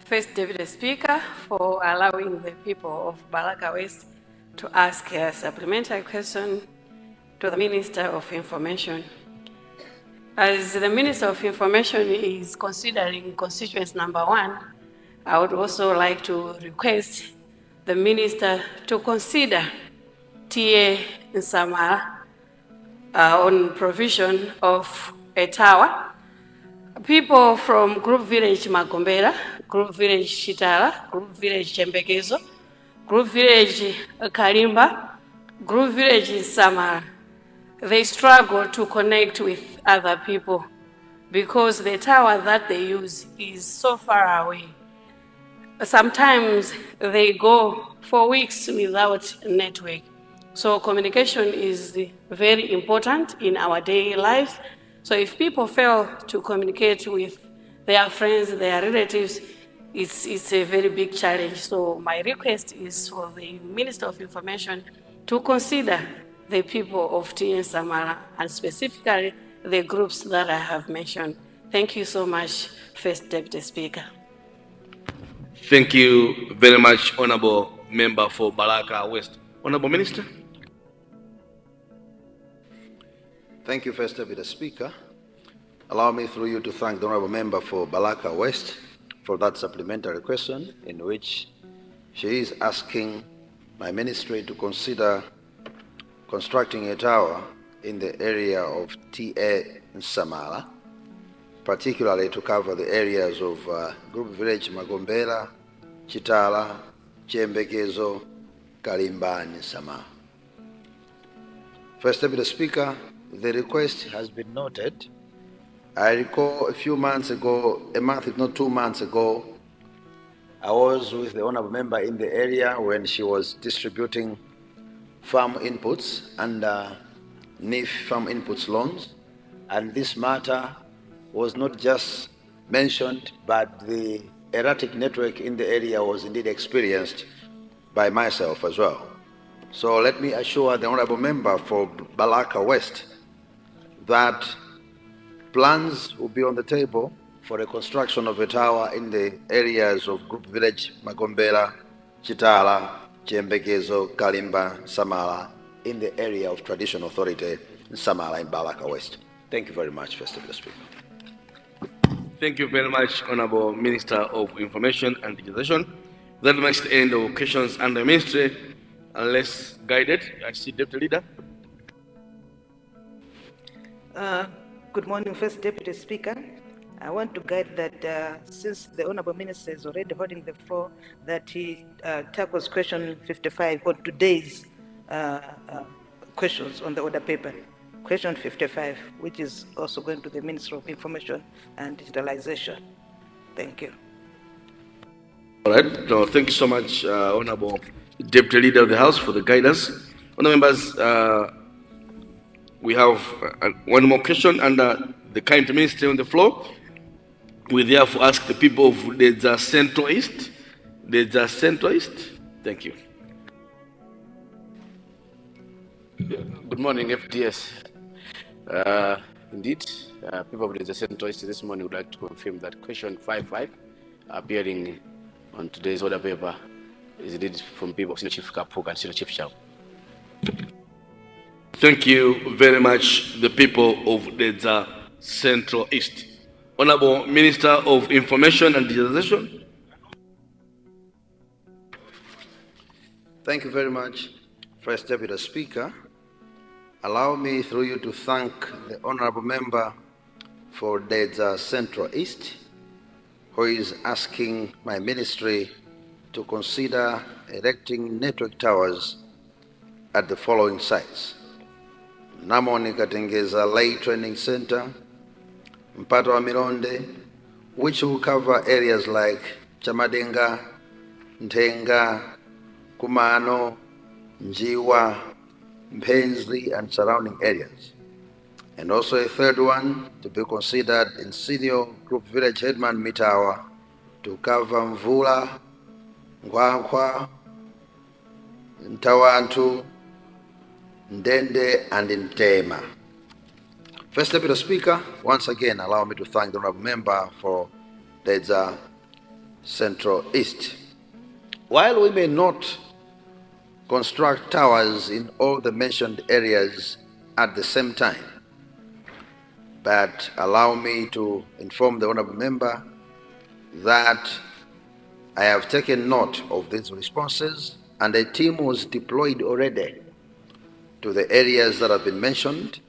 First Deputy Speaker, for allowing the people of Balaka West to ask a supplementary question to the Minister of Information. As the Minister of Information is considering constituency number 1, I would also like to request the Minister to consider TA Nsamara on provision of a tower people from Group Village Magombera, Group Village Chitala, Group Village Chembekezo, Group Village Kalimba, Group Village Samara, they struggle to connect with other people because the tower that they use is so far away. Sometimes they go for weeks without network. So communication is very important in our daily lives. So if people fail to communicate with their friends, their relatives, it's a very big challenge. So my request is for the Minister of Information to consider the people of TN Samara and specifically the groups that I have mentioned. Thank you so much, First Deputy Speaker. Thank you very much, Honorable Member for Balaka West. Honorable Minister. Thank you, First Deputy Speaker. Allow me through you to thank the Honorable Member for Balaka West for that supplementary question in which she is asking my ministry to consider constructing a tower in the area of TA Samara, particularly to cover the areas of Group Village Magombera, Chitala, Chembekezo, Kalimba, and Samara. First Deputy Speaker, the request has been noted. I recall a few months ago, a month if not 2 months ago, I was with the Honorable Member in the area when she was distributing farm inputs and NIF farm inputs loans, and this matter was not just mentioned, but the erratic network in the area was indeed experienced by myself as well. So let me assure the Honorable Member for Balaka West that plans will be on the table for the construction of a tower in the areas of Group Village Magombera, Chitala, Chembekezo, Kalimba, Samara, in the area of Traditional Authority Samara in Balaka West. Thank you very much, First Deputy Speaker. Thank you very much, Honorable Minister of Information and Digitization. That marks the end of questions under ministry, unless guided. I see Deputy Leader. Good morning, First Deputy Speaker. I want to guide that since the Honorable Minister is already holding the floor, that he tackles question 55 on today's questions on the order paper. Question 55, which is also going to the Minister of Information and Digitalization. Thank you. All right. No, thank you so much, Honorable Deputy Leader of the House, for the guidance. Honorable members, we have one more question under the current minister on the floor. We therefore ask the people of the Central East. The Central East. Thank you. Good morning, FDS. Indeed, people of the Central East this morning would like to confirm that question 55 appearing on today's order paper is indeed from people of Senior Chief Kapuk and Senior Chief Chow. Thank you very much, the people of the Central East. Honorable Minister of Information and Digitalization. Thank you very much, First Deputy Speaker. Allow me through you to thank the Honorable Member for the Central East, who is asking my ministry to consider erecting network towers at the following sites: Namoni Katengeza Lay Training Center, Mpato wa Mironde, which will cover areas like Chamadenga, Ntenga, Kumano, Njiwa, Mpenzi, and surrounding areas. And also a third one to be considered in Senior Group Village Headman Mitawa to cover Mvula, Ngwankwa, Ntawantu, Ndende, and Ntema. First Deputy Speaker, once again allow me to thank the Honorable Member for the Central East. While we may not construct towers in all the mentioned areas at the same time, but allow me to inform the Honorable Member that I have taken note of these responses and a team was deployed already to the areas that have been mentioned,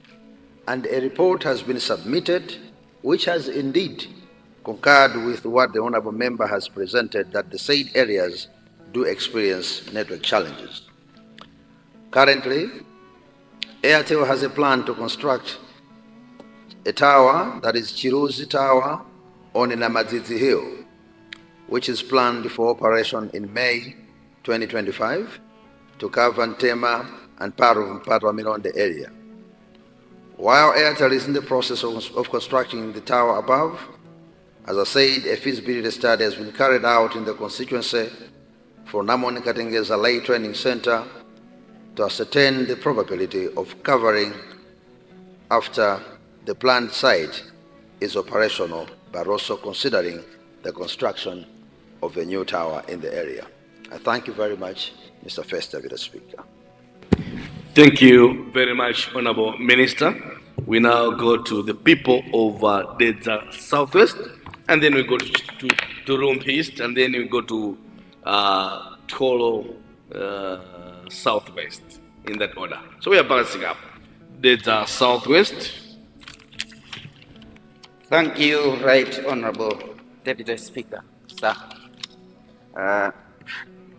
and a report has been submitted which has indeed concurred with what the Honourable Member has presented, that the said areas do experience network challenges. Currently, Airtel has a plan to construct a tower, that is Chiruzi Tower, on Namadzizi Hill, which is planned for operation in May 2025 to cover Ntema and part of Milonde area. While Airtel is in the process of constructing the tower above, as I said, a feasibility study has been carried out in the constituency for Namoni Katengeza Lay Training Center to ascertain the probability of covering after the planned site is operational, but also considering the construction of a new tower in the area. I thank you very much, Mr. First Deputy Speaker. Thank you very much, Honorable Minister. We now go to the people of Dedza Southwest, and then we go to Rump East, and then we go to Tolo Southwest, in that order. So we are balancing up. Dedza Southwest. Thank you, Right Honorable Deputy Speaker, sir.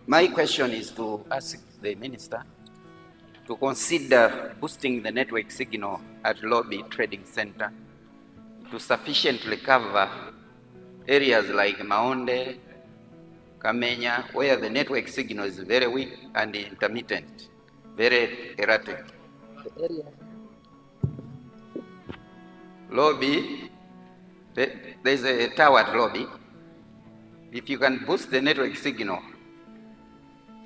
My question is to ask the Minister to consider boosting the network signal at Lobby Trading Center to sufficiently cover areas like Maonde, Kamenya, where the network signal is very weak and intermittent, very erratic. The area. Lobby, there's a tower at Lobby. If you can boost the network signal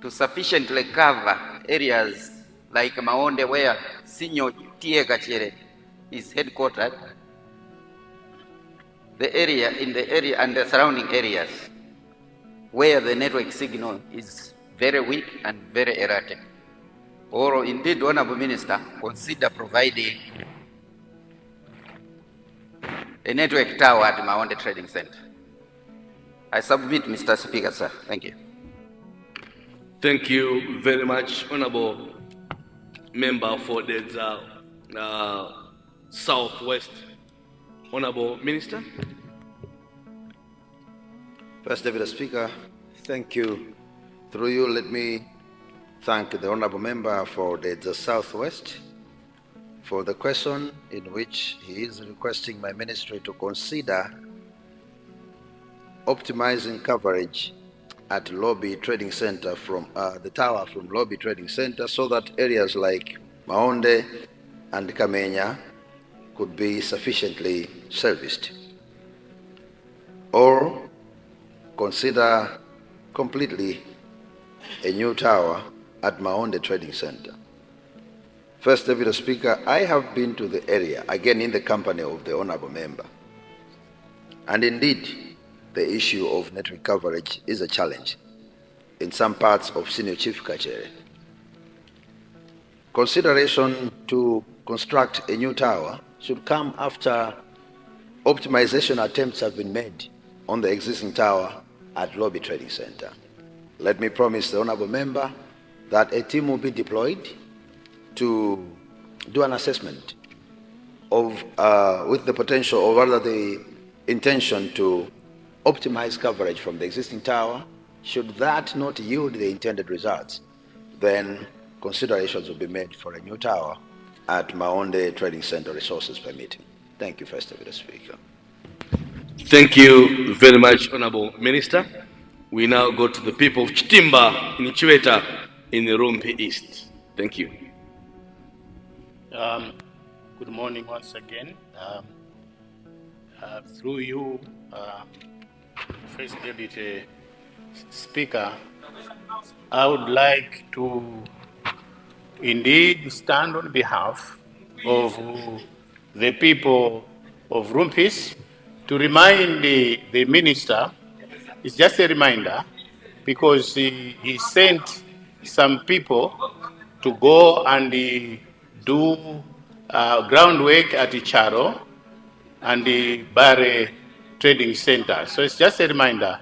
to sufficiently cover areas like Maonde, where Senior T.A. Kachere is headquartered, the area and the surrounding areas where the network signal is very weak and very erratic. Or indeed, Honorable Minister, consider providing a network tower at Maonde Trading Center. I submit, Mr. Speaker, sir. Thank you. Thank you very much, Honorable Member for the Southwest. Honorable Minister. First Deputy Speaker, thank you. Through you, let me thank the Honorable Member for the Southwest for the question in which he is requesting my ministry to consider optimizing coverage at Lobby Trading Center from the tower from Lobby Trading Center, so that areas like Maonde and Kamenya could be sufficiently serviced. Or consider completely a new tower at Maonde Trading Center. First Deputy Speaker, I have been to the area, again in the company of the Honorable Member. And indeed, the issue of network coverage is a challenge in some parts of Senior Chief Kachere. Consideration to construct a new tower should come after optimization attempts have been made on the existing tower at Lobby Trading Center. Let me promise the Honorable Member that a team will be deployed to do an assessment of, with the potential, or rather the intention to optimize coverage from the existing tower. Should that not yield the intended results, then considerations will be made for a new tower at Maonde Trading Center, resources permitting. Thank you, First Deputy Speaker. Thank you very much, Honorable Minister. We now go to the people of Chitimba in Chiweta in the Rumpi East. Thank you. Good morning once again. Through you, First Deputy Speaker, I would like to indeed stand on behalf of the people of Rumpis to remind the Minister. It's just a reminder, because he sent some people to go and do groundwork at Icharo and the Bare Trading Center. So it's just a reminder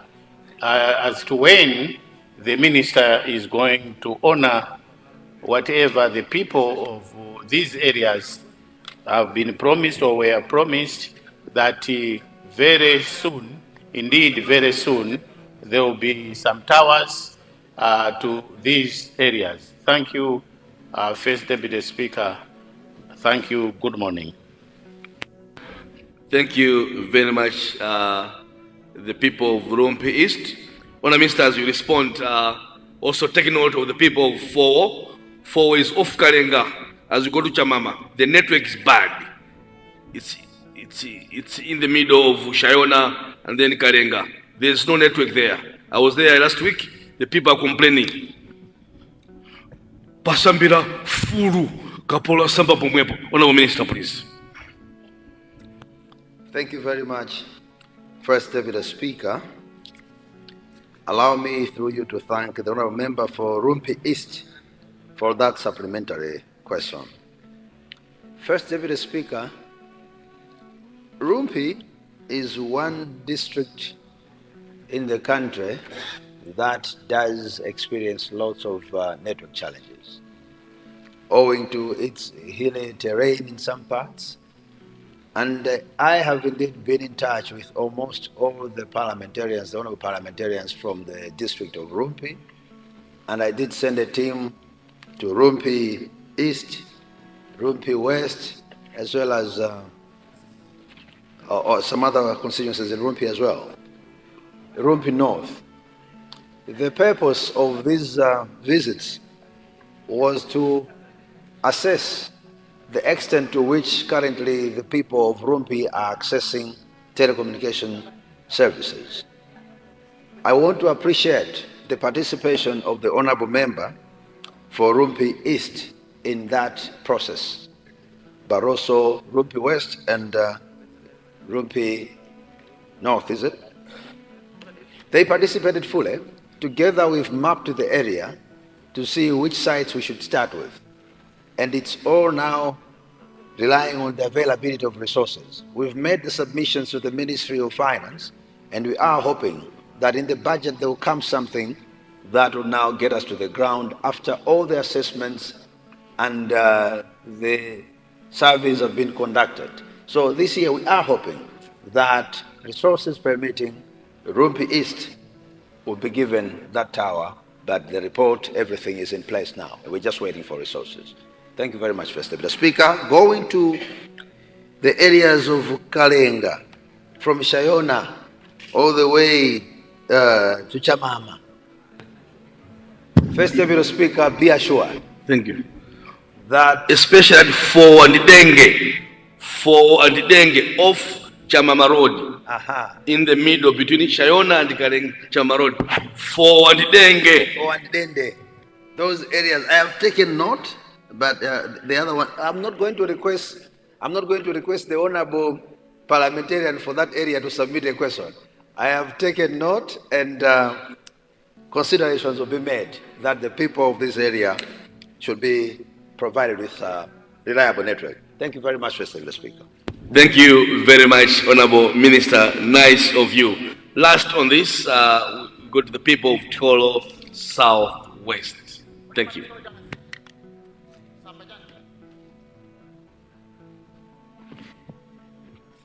as to when the Minister is going to honor whatever the people of these areas have been promised or were promised that very soon, indeed very soon, there will be some towers to these areas. Thank you, First Deputy Speaker. Thank you. Good morning. Thank you very much, the people of Rumpi East. Honourable Minister, as you respond, also take note of the people of Fowo. Fowo is off Karenga. As you go to Chamama, the network is bad. It's in the middle of Shayona and then Karenga. There's no network there. I was there last week. The people are complaining. Pasambira furu kapola samba pomwepo. Honourable Minister, please. Thank you very much, First Deputy Speaker. Allow me, through you, to thank the Honourable Member for Rumpi East for that supplementary question. First Deputy Speaker, Rumpi is one district in the country that does experience lots of network challenges, owing to its hilly terrain in some parts. And I have indeed been in touch with almost all the parliamentarians, the honorable parliamentarians from the district of Rumpi. And I did send a team to Rumpi East, Rumpi West, as well as some other constituencies in Rumpi as well. Rumpi North. The purpose of these visits was to assess the extent to which currently the people of Rumpi are accessing telecommunication services. I want to appreciate the participation of the Honourable Member for Rumpi East in that process, but also Rumpi West and Rumpi North, is it? They participated fully. Together we've mapped the area to see which sites we should start with. And it's all now relying on the availability of resources. We've made the submissions to the Ministry of Finance, and we are hoping that in the budget there will come something that will now get us to the ground after all the assessments and the surveys have been conducted. So this year we are hoping that, resources permitting, Rumpi East will be given that tower, but the report, everything is in place now. We're just waiting for resources. Thank you very much, First Deputy Speaker. Going to the areas of Kalenga, from Shayona all the way to Chamama. First Deputy Speaker, be assured. Thank you. That especially for the dengue off Chamama Road, in the middle between Shayona and Chama Road, for the dengue. Those areas, I have taken note. But the other one, I'm not going to request the honourable parliamentarian for that area to submit a question. I have taken note, and considerations will be made that the people of this area should be provided with reliable network. Thank you very much, Mr. Speaker. Thank you very much, Honourable Minister. Nice of you. Last on this, we go to the people of Tolo Southwest. Thank you.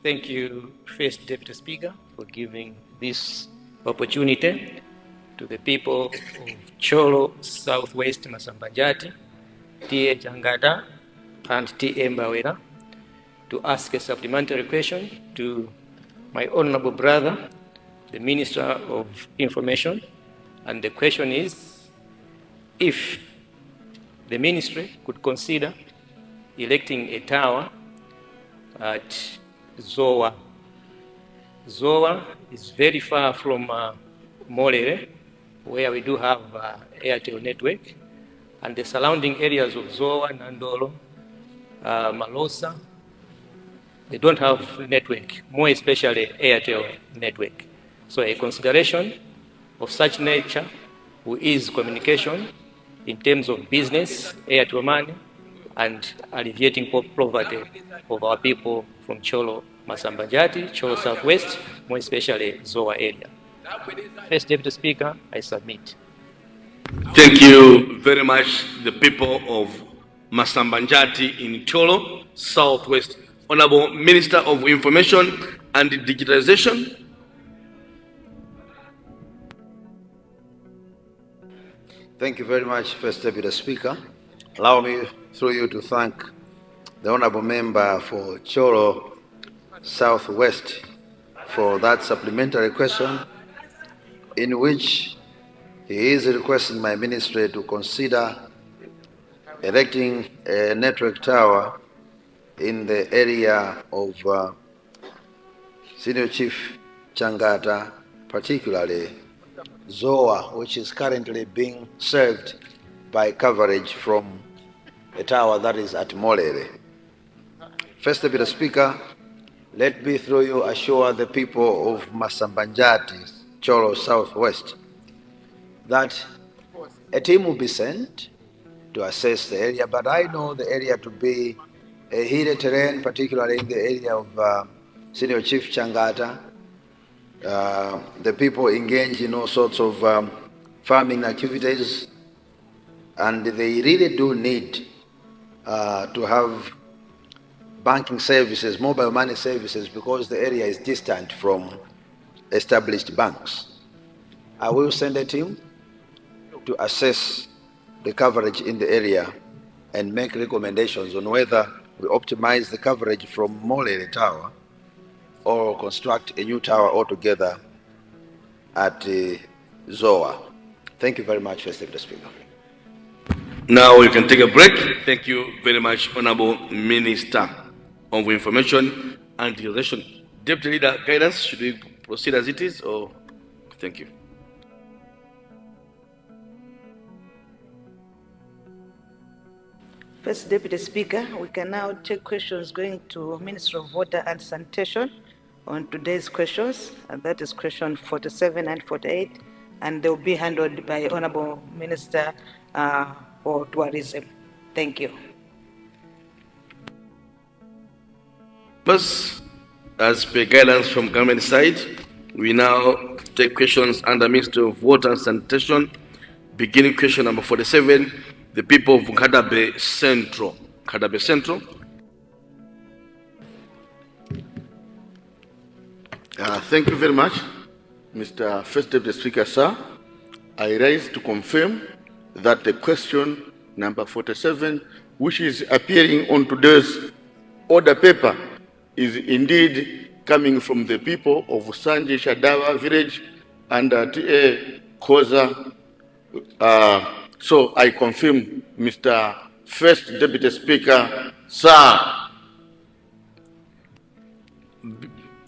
Thank you, First Deputy Speaker, for giving this opportunity to the people of Cholo Southwest Masambanjati, T.A. Jangata, and T.A. Mbawera to ask a supplementary question to my honorable brother, the Minister of Information. And the question is, if the ministry could consider erecting a tower at Zoa. Zoa is very far from Morere, where we do have Airtel network, and the surrounding areas of Zoa, Nandolo, Malosa, they don't have network, more especially Airtel network. So a consideration of such nature is communication in terms of business, Airtel money, and alleviating poverty of our people from Cholo Masambanjati, Cholo Southwest, more especially Zoa area. First Deputy Speaker, I submit. Thank you very much, the people of Masambanjati in Cholo Southwest. Honorable Minister of Information, and digitalization. Thank you very much, First Deputy Speaker. Allow me, through you, to thank the Honorable Member for Cholo Southwest for that supplementary question, in which he is requesting my ministry to consider erecting a network tower in the area of Senior Chief Changata, particularly ZOA, which is currently being served by coverage from a tower that is at Molere. First Deputy Speaker, let me through you assure the people of Masambanjati, Cholo Southwest, that a team will be sent to assess the area, but I know the area to be a hilly terrain, particularly in the area of Senior Chief Changata. The people engage in all sorts of farming activities, and they really do need to have banking services, mobile money services, because the area is distant from established banks. I will send a team to assess the coverage in the area and make recommendations on whether we optimize the coverage from Molere Tower or construct a new tower altogether at ZOA. Thank you very much, Mr. Speaker. Now we can take a break. Thank you very much, Honorable Minister of Information and Digitalization. Deputy Leader, guidance, should we proceed as it is, or? Thank you. First Deputy Speaker, we can now take questions going to Minister of Water and Sanitation on today's questions, and that is question 47 and 48, and they will be handled by Honorable Minister for Tourism. Thank you. First, as per guidance from government side, we now take questions under Minister of Water and Sanitation. Beginning question number 47, the people of Kadabe Central. Kadabe Central. Thank you very much, Mr. First Deputy Speaker, sir. I rise to confirm that the question number 47, which is appearing on today's order paper, is indeed coming from the people of Sanje Shadawa village and T.A. Koza. So I confirm, Mr. First Deputy Speaker, sir.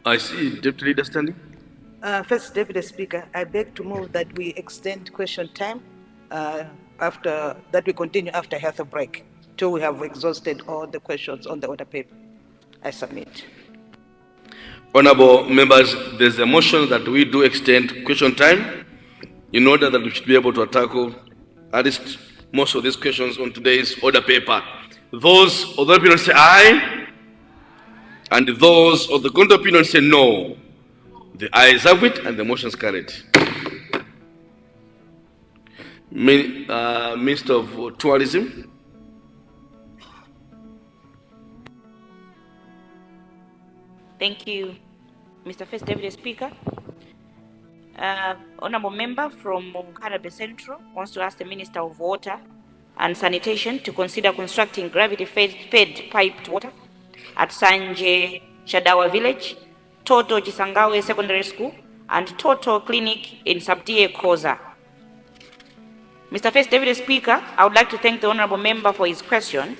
I see Deputy Leader standing. First Deputy Speaker, I beg to move that we extend question time after that. We continue after health break till we have exhausted all the questions on the order paper. I submit. Honorable members, there's a motion that we do extend question time in order that we should be able to tackle at least most of these questions on today's order paper. Those of the opinion say aye, and those of the counter opinion say no. The ayes have it, and the motion is carried. Minister of Tourism. Thank you, Mr. First Deputy Speaker. Honorable member from Kadabe Central wants to ask the Minister of Water and Sanitation to consider constructing gravity-fed piped water at Sanje Shadawa Village, Toto Chisangawe Secondary School, and Toto Clinic in Sub-TA Koza. Mr. First Deputy Speaker, I would like to thank the honorable member for his question.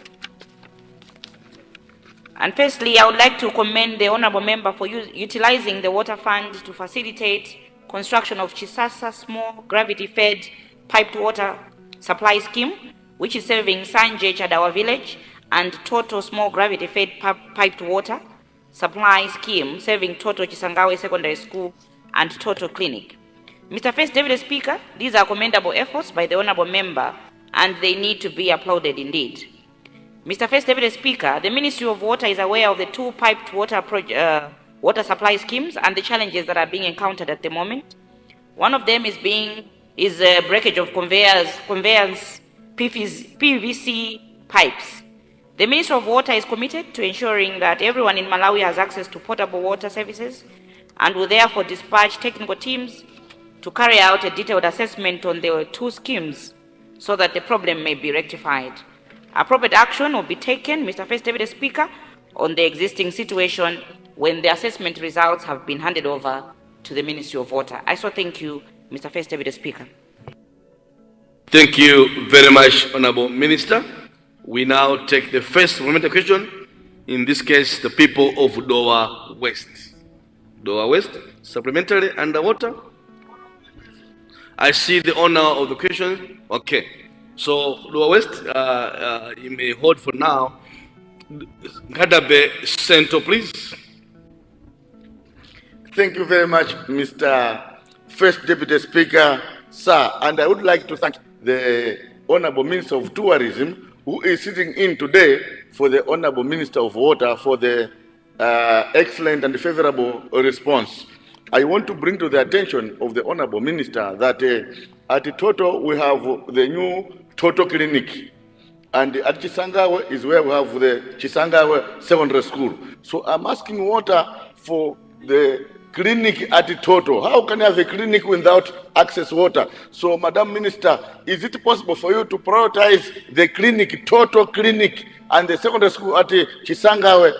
And firstly, I would like to commend the honorable member for utilizing the water fund to facilitate construction of Chisasa small gravity-fed piped water supply scheme, which is serving Sanje Chadawa Village, and Toto small gravity-fed piped water supply scheme serving Toto Chisangawe Secondary School and Toto Clinic. Mr. First Deputy Speaker, these are commendable efforts by the honorable member, and they need to be applauded indeed. Mr. First Deputy Speaker, the Ministry of Water is aware of the two piped water water supply schemes and the challenges that are being encountered at the moment. One of them is breakage of conveyance PVC pipes. The Ministry of Water is committed to ensuring that everyone in Malawi has access to potable water services and will therefore dispatch technical teams to carry out a detailed assessment on the two schemes so that the problem may be rectified. Appropriate action will be taken, Mr. First Deputy Speaker, on the existing situation when the assessment results have been handed over to the Ministry of Water. I so thank you, Mr. First Deputy Speaker. Thank you very much, Honorable Minister. We now take the first supplementary question, in this case, the people of Dowa West. Dowa West, supplementary underwater. I see the honor of the question. Okay. So, Dowa West, you may hold for now. Kadabe Center, please. Thank you very much, Mr. First Deputy Speaker, sir. And I would like to thank the Honorable Minister of Tourism, who is sitting in today for the Honorable Minister of Water for the excellent and favorable response. I want to bring to the attention of the Honorable Minister that at Toto we have the new Toto Clinic, and at Chisangawe is where we have the Chisangawe Secondary School. So I'm asking water for the clinic at Toto. How can you have a clinic without access water? So, Madam Minister, is it possible for you to prioritize the clinic, Toto Clinic, and the secondary school at Chisangawe,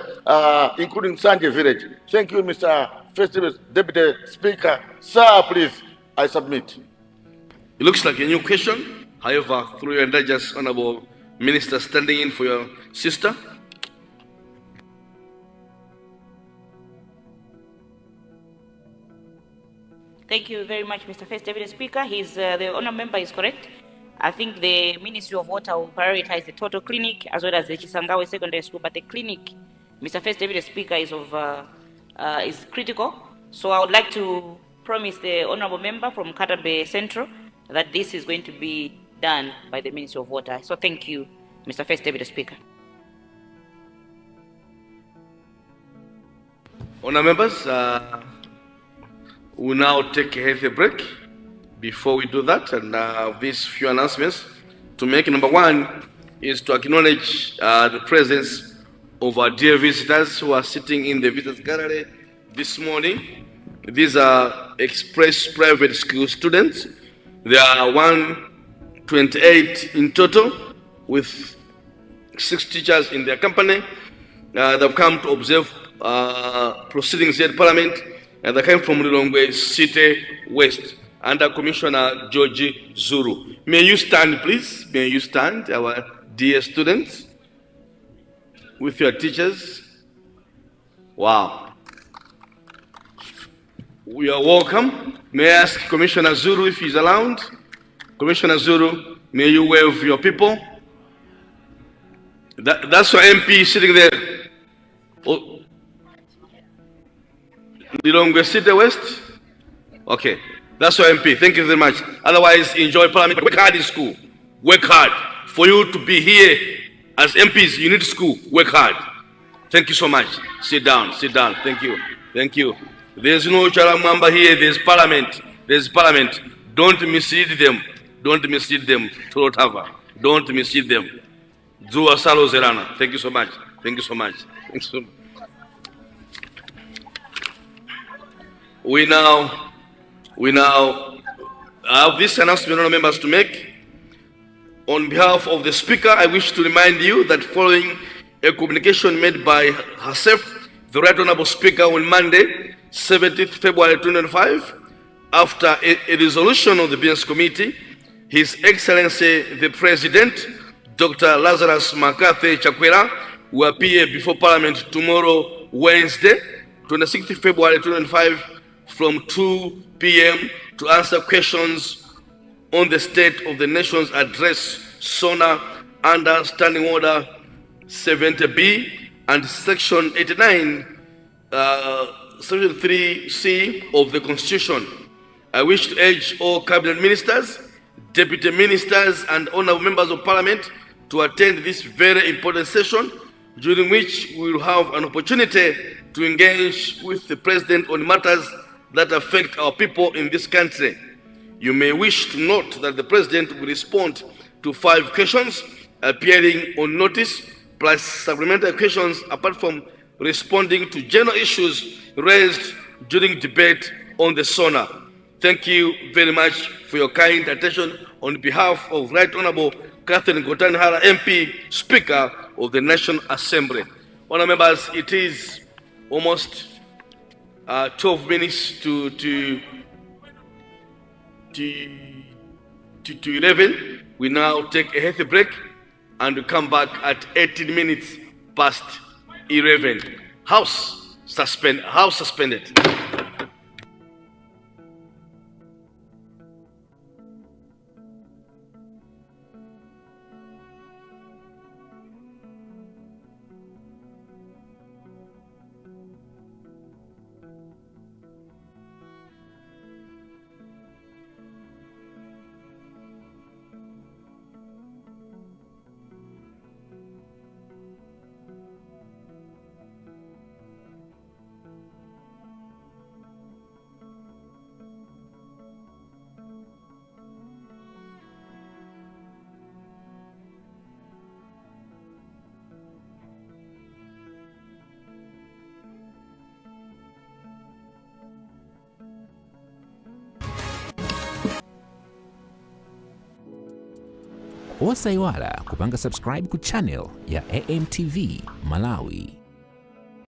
including Sanje Village? Thank you, Mr. First Deputy Speaker. Sir, please, I submit. It looks like a new question. However, through your indulgence, Honorable Minister, standing in for your sister. Thank you very much, Mr. First Deputy Speaker. The honour member is correct. I think the Ministry of Water will prioritize the Toto Clinic as well as the Chisangawe Secondary School, but the clinic, Mr. First Deputy Speaker, is critical. So I would like to promise the honourable member from Katabe Central that this is going to be done by the Ministry of Water. So thank you, Mr. First Deputy Speaker. Honour members, we'll now take a healthy break. Before we do that, and these few announcements to make. Number one is to acknowledge the presence of our dear visitors who are sitting in the visitors gallery this morning. These are Express Private School students. There are 128 in total, with 6 teachers in their company. They've come to observe proceedings at Parliament, and they came from Lilongwe City West, under Commissioner George Zuru. May you stand, please? May you stand, our dear students, with your teachers. Wow. We are welcome. May I ask Commissioner Zuru if he's around? Commissioner Zuru, may you wave your people? That's your MP sitting there. Oh. Lilongwe City West? Okay. That's your MP. Thank you very much. Otherwise, enjoy Parliament. Work hard in school. Work hard. For you to be here as MPs, you need school. Work hard. Thank you so much. Sit down. Sit down. Thank you. Thank you. There's no Charamamba here. There's Parliament. There's Parliament. Don't mislead them. Don't mislead them. Don't mislead them. Zua Salo Zerana. Thank you so much. Thank you so much. Thank you so much. We now have this announcement, honourable members, to make. On behalf of the Speaker, I wish to remind you that following a communication made by herself, the Right Honourable Speaker, on Monday, 17th February 2025, after a resolution of the Business Committee, His Excellency the President, Dr. Lazarus McCarthy Chakwera, will appear before Parliament tomorrow, Wednesday, 26th February 2025, from 2 p.m. to answer questions on the state of the nation's address, SONA, under Standing Order 70B and Section 89, Section 3C of the Constitution. I wish to urge all Cabinet Ministers, Deputy Ministers, and honourable members of Parliament to attend this very important session, during which we will have an opportunity to engage with the President on matters that affect our people in this country. You may wish to note that the President will respond to 5 questions appearing on notice plus supplementary questions apart from responding to general issues raised during debate on the SONA. Thank you very much for your kind attention on behalf of Right Honorable Catherine Gotanhara MP, Speaker of the National Assembly. Honourable members, it is almost 12 minutes to 11. We now take a healthy break and we come back at 18 minutes past 11. House suspended. Osaiwala kupanga subscribe ku channel ya AMTV Malawi.